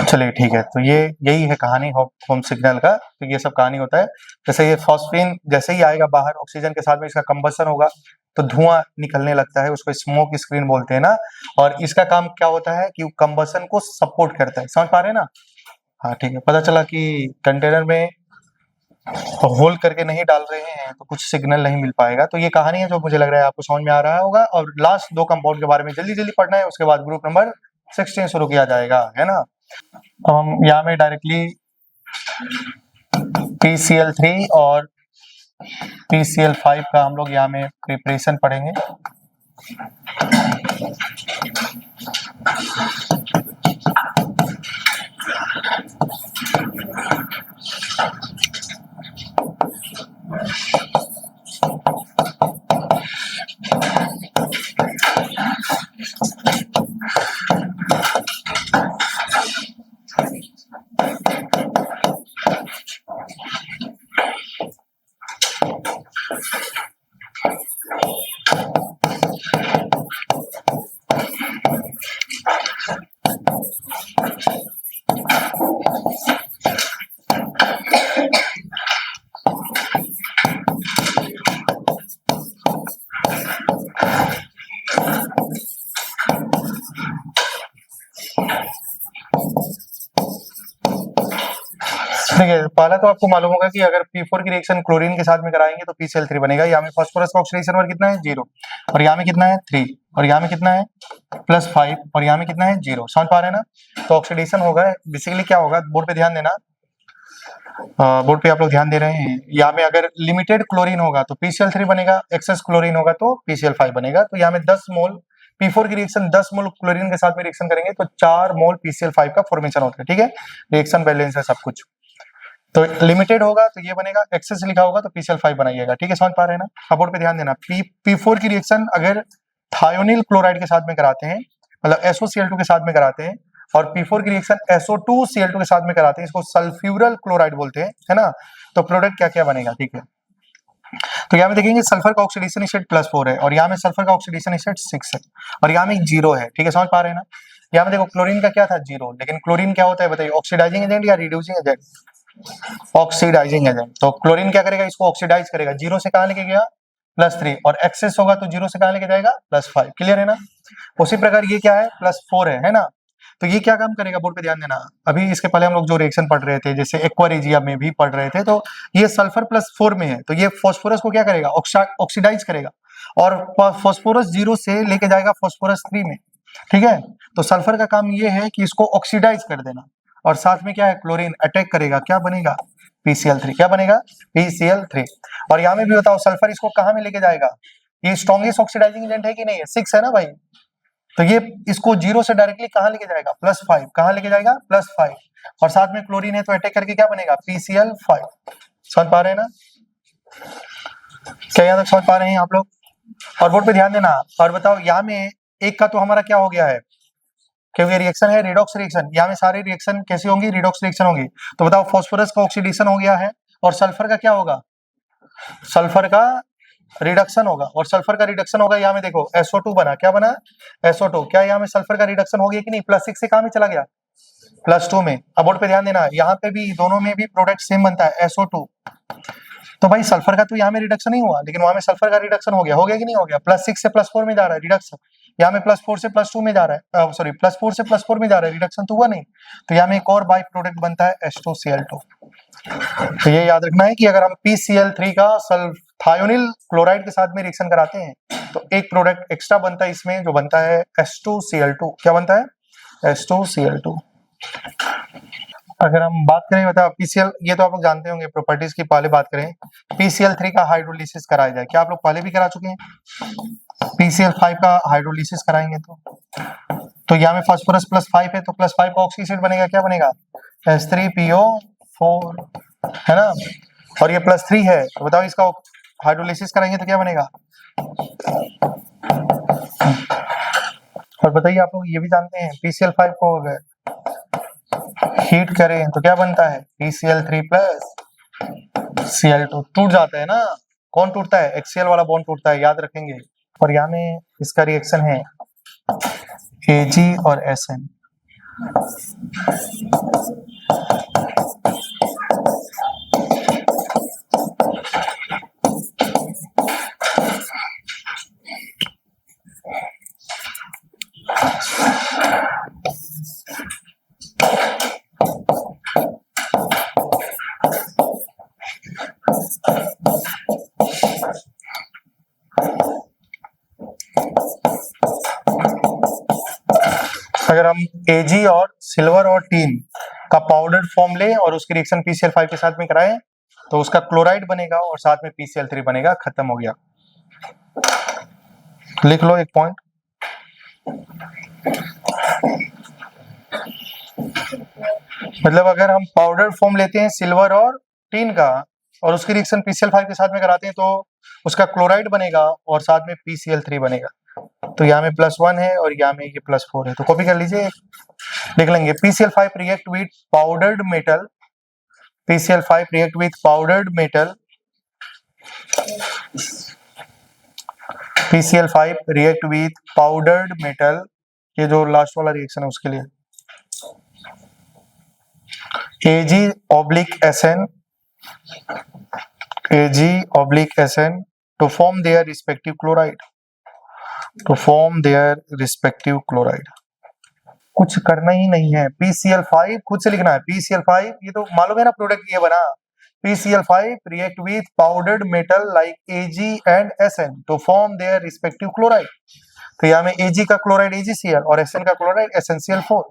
[SPEAKER 1] चलिए ठीक है। तो यही है कहानी होम सिग्नल का। तो ये सब कहानी होता है, जैसे ये फॉस्फीन जैसे ही आएगा बाहर ऑक्सीजन के साथ में, इसका कंबसन होगा तो धुआं निकलने लगता है, उसको स्मोक स्क्रीन बोलते हैं ना। और इसका काम क्या होता है कि कंबसन को सपोर्ट करता है, समझ पा रहे हैं ना। हाँ ठीक है, पता चला कि कंटेनर में होल करके नहीं डाल रहे हैं तो कुछ सिग्नल नहीं मिल पाएगा। तो ये कहानी है जो मुझे लग रहा है आपको समझ में आ रहा होगा। और लास्ट 2 कंपाउंड के बारे में जल्दी पढ़ना है, उसके बाद ग्रुप नंबर 16 शुरू किया जाएगा, है ना। तो हम यहाँ में डायरेक्टली PCl3 और PCl5 का हम लोग यहाँ में प्रिपरेशन पढ़ेंगे। देखिए पहला तो आपको मालूम होगा कि अगर P4 की रिएक्शन क्लोरीन के साथ में कराएंगे तो PCl3 बनेगा। यहाँ में फास्फोरस का ऑक्सीडेशन नंबर कितना है 0 और यहाँ में कितना है 3 और यहाँ में कितना है +5 और यहाँ में कितना है 0। समझ पा रहे हैं ना। तो ऑक्सीडेशन होगा बेसिकली क्या होगा, बोर्ड पे ध्यान देना, बोर्ड पे आप लोग ध्यान दे रहे हैं। यहाँ में अगर लिमिटेड क्लोरीन होगा तो PCl3 बनेगा, एक्सेस क्लोरीन होगा तो PCl5 बनेगा। तो यहाँ में 10 मोल P4 की रिएक्शन 10 मोल क्लोरीन के साथ में रिएक्शन करेंगे तो 4 मोल PCl5 का फॉर्मेशन होता है। ठीक है, रिएक्शन बैलेंस है सब कुछ। तो लिमिटेड होगा तो ये बनेगा, एक्सेस लिखा होगा तो PCl5 बनाइएगा। ठीक है, समझ पा रहे हैं ना। अब बोर्ड पे ध्यान देना, P4 की रिएक्शन अगर थायोनिल क्लोराइड के साथ में कराते हैं, मतलब SOCl2 के साथ में कराते हैं, और P4 की रिएक्शन SO2Cl2 के साथ में कराते हैं, इसको सल्फ्यूरल क्लोराइड बोलते हैं, है ना। तो प्रोडक्ट क्या क्या बनेगा, ठीक है। तो यहाँ में देखेंगे सल्फर का ऑक्सीडेशन स्टेट +4 है और यहाँ में सल्फर का ऑक्सीडेशन स्टेट 6 है और यहाँ में 0 है। ठीक है, समझ पा रहे हैं ना। यहाँ में देखो क्लोरीन का क्या था 0, लेकिन क्लोरीन क्या होता है बताइए, ऑक्सीडाइजिंग एजेंट या रिड्यूसिंग एजेंट? Oxidising agent. तो क्लोरीन क्या करेगा, इसको ऑक्सीडाइज करेगा। 0 से कहां लेके गया +3 और एक्सेस होगा तो 0 से कहां लेके जाएगा +5। क्लियर है ना। उसी प्रकार ये क्या है +4 है ना। तो ये क्या काम करेगा, बोर्ड पे ध्यान देना। अभी इसके पहले हम लोग जो रिएक्शन पढ़ रहे थे, जैसे एक्वारेजिया में भी पढ़ रहे थे, तो ये सल्फर +4 में है, तो ये फास्फोरस को क्या करेगा, ऑक्सीडाइज करेगा और फास्फोरस 0 से लेके जाएगा फास्फोरस 3 में। ठीक है, तो सल्फर का काम ये है कि इसको ऑक्सीडाइज कर देना और साथ में क्या है क्लोरीन अटैक करेगा, क्या बनेगा PCl3। क्या बनेगा PCl3। और यहाँ में भी बताओ सल्फर इसको कहाँ में लेके जाएगा, ये स्ट्रॉन्गेस्ट ऑक्सीडाइजिंग एजेंट है कि नहीं है, 6 है ना भाई। तो ये इसको 0 से डायरेक्टली कहाँ लेके जाएगा +5, कहाँ लेके जाएगा +5 और साथ में क्लोरीन है तो अटैक करके क्या बनेगा PCl5। समझ पा रहे हैं ना, क्या यहाँ तक समझ पा रहे हैं आप लोग। और बोर्ड पे ध्यान देना और बताओ यहाँ में एक का तो हमारा क्या हो गया है, क्योंकि रिएक्शन है रिडॉक्स रिएक्शन, यहाँ में सारी रिएक्शन कैसी होंगी, रिडॉक्स रिएक्शन होंगी। तो बताओ फास्फोरस का ऑक्सीडेशन हो गया है और सल्फर का क्या होगा, सल्फर का रिडक्शन होगा और सल्फर का रिडक्शन होगा। यहाँ में देखो SO2 बना, क्या बना SO2। क्या यहाँ में सल्फर का रिडक्शन हो गया कि नहीं, +6 से कहाँ में चला गया +2 में। अब बोर्ड पे ध्यान देना, यहाँ पे भी दोनों में भी प्रोडक्ट सेम बनता है SO2। तो भाई सल्फर का तो यहाँ में रिडक्शन नहीं हुआ, लेकिन वहां में सल्फर का रिडक्शन हो गया कि नहीं हो गया, +6 से +4 में जा रहा है रिडक्शन। यहाँ में +4 से +2 में जा रहा है, सॉरी +4 से +4 में जा रहा है, रिडक्शन तो हुआ नहीं। तो यहाँ में एक और बाई प्रोडक्ट बनता है H2Cl2। तो ये याद रखना है कि अगर हम PCl3 का थायोनिल क्लोराइड के साथ में रिएक्शन कराते हैं तो एक प्रोडक्ट एक्स्ट्रा बनता है इसमें, जो बनता है H2Cl2। क्या बनता है H2Cl2। अगर हम बात करें बताओ PCl, ये तो आप लोग जानते होंगे प्रॉपर्टीज की, पहले बात करें PCl3 का हाइड्रोलिसिस कराया जाए। क्या आप लोग पहले भी करा चुके हैं, PCl5 का हाइड्रोलिसिस कराएंगे तो यहाँ में फास्फोरस +5 है तो +5 का ऑक्सीडेट बनेगा, क्या बनेगा H3PO4, है ना। और ये +3 है तो बताओ इसका हाइड्रोलिसिस कराएंगे तो क्या बनेगा। और बताइए आप लोग ये भी जानते हैं PCl5 को अगर हीट करें तो क्या बनता है PCl3 + Cl2। टूट जाता है ना, कौन टूटता है, एक्सियल वाला बॉन्ड टूटता है, याद रखेंगे। और यहाँ में इसका रिएक्शन है Ag और Sn। अगर हम Ag और सिल्वर और टीन का पाउडर फॉर्म ले और उसकी रिएक्शन PCl5 के साथ में कराएं तो उसका क्लोराइड बनेगा और साथ में PCl3 बनेगा, खत्म हो गया। लिख लो एक पॉइंट। मतलब अगर हम पाउडर फॉर्म लेते हैं सिल्वर और टिन का और उसकी रिएक्शन PCl5 के साथ में कराते हैं तो उसका क्लोराइड बनेगा और साथ में PCl3 बनेगा। तो यहाँ में +1 है और यहाँ में ये +4 है, तो कॉपी कर लीजिए, लिख लेंगे PCl5 react with powdered metal, PCl5 react with powdered metal, PCl5 react with powdered metal, ये जो लास्ट वाला रिएक्शन है उसके लिए Ag/SN to form their respective chloride, कुछ करना ही नहीं है। PCl5 खुद से लिखना है, PCl5 ये तो मालूम है ना प्रोडक्ट ये बना, PCl5 react with powdered metal like Ag and SN to form their respective chloride। तो यहाँ में Ag का क्लोराइड AgCl और SN का क्लोराइड SnCl4।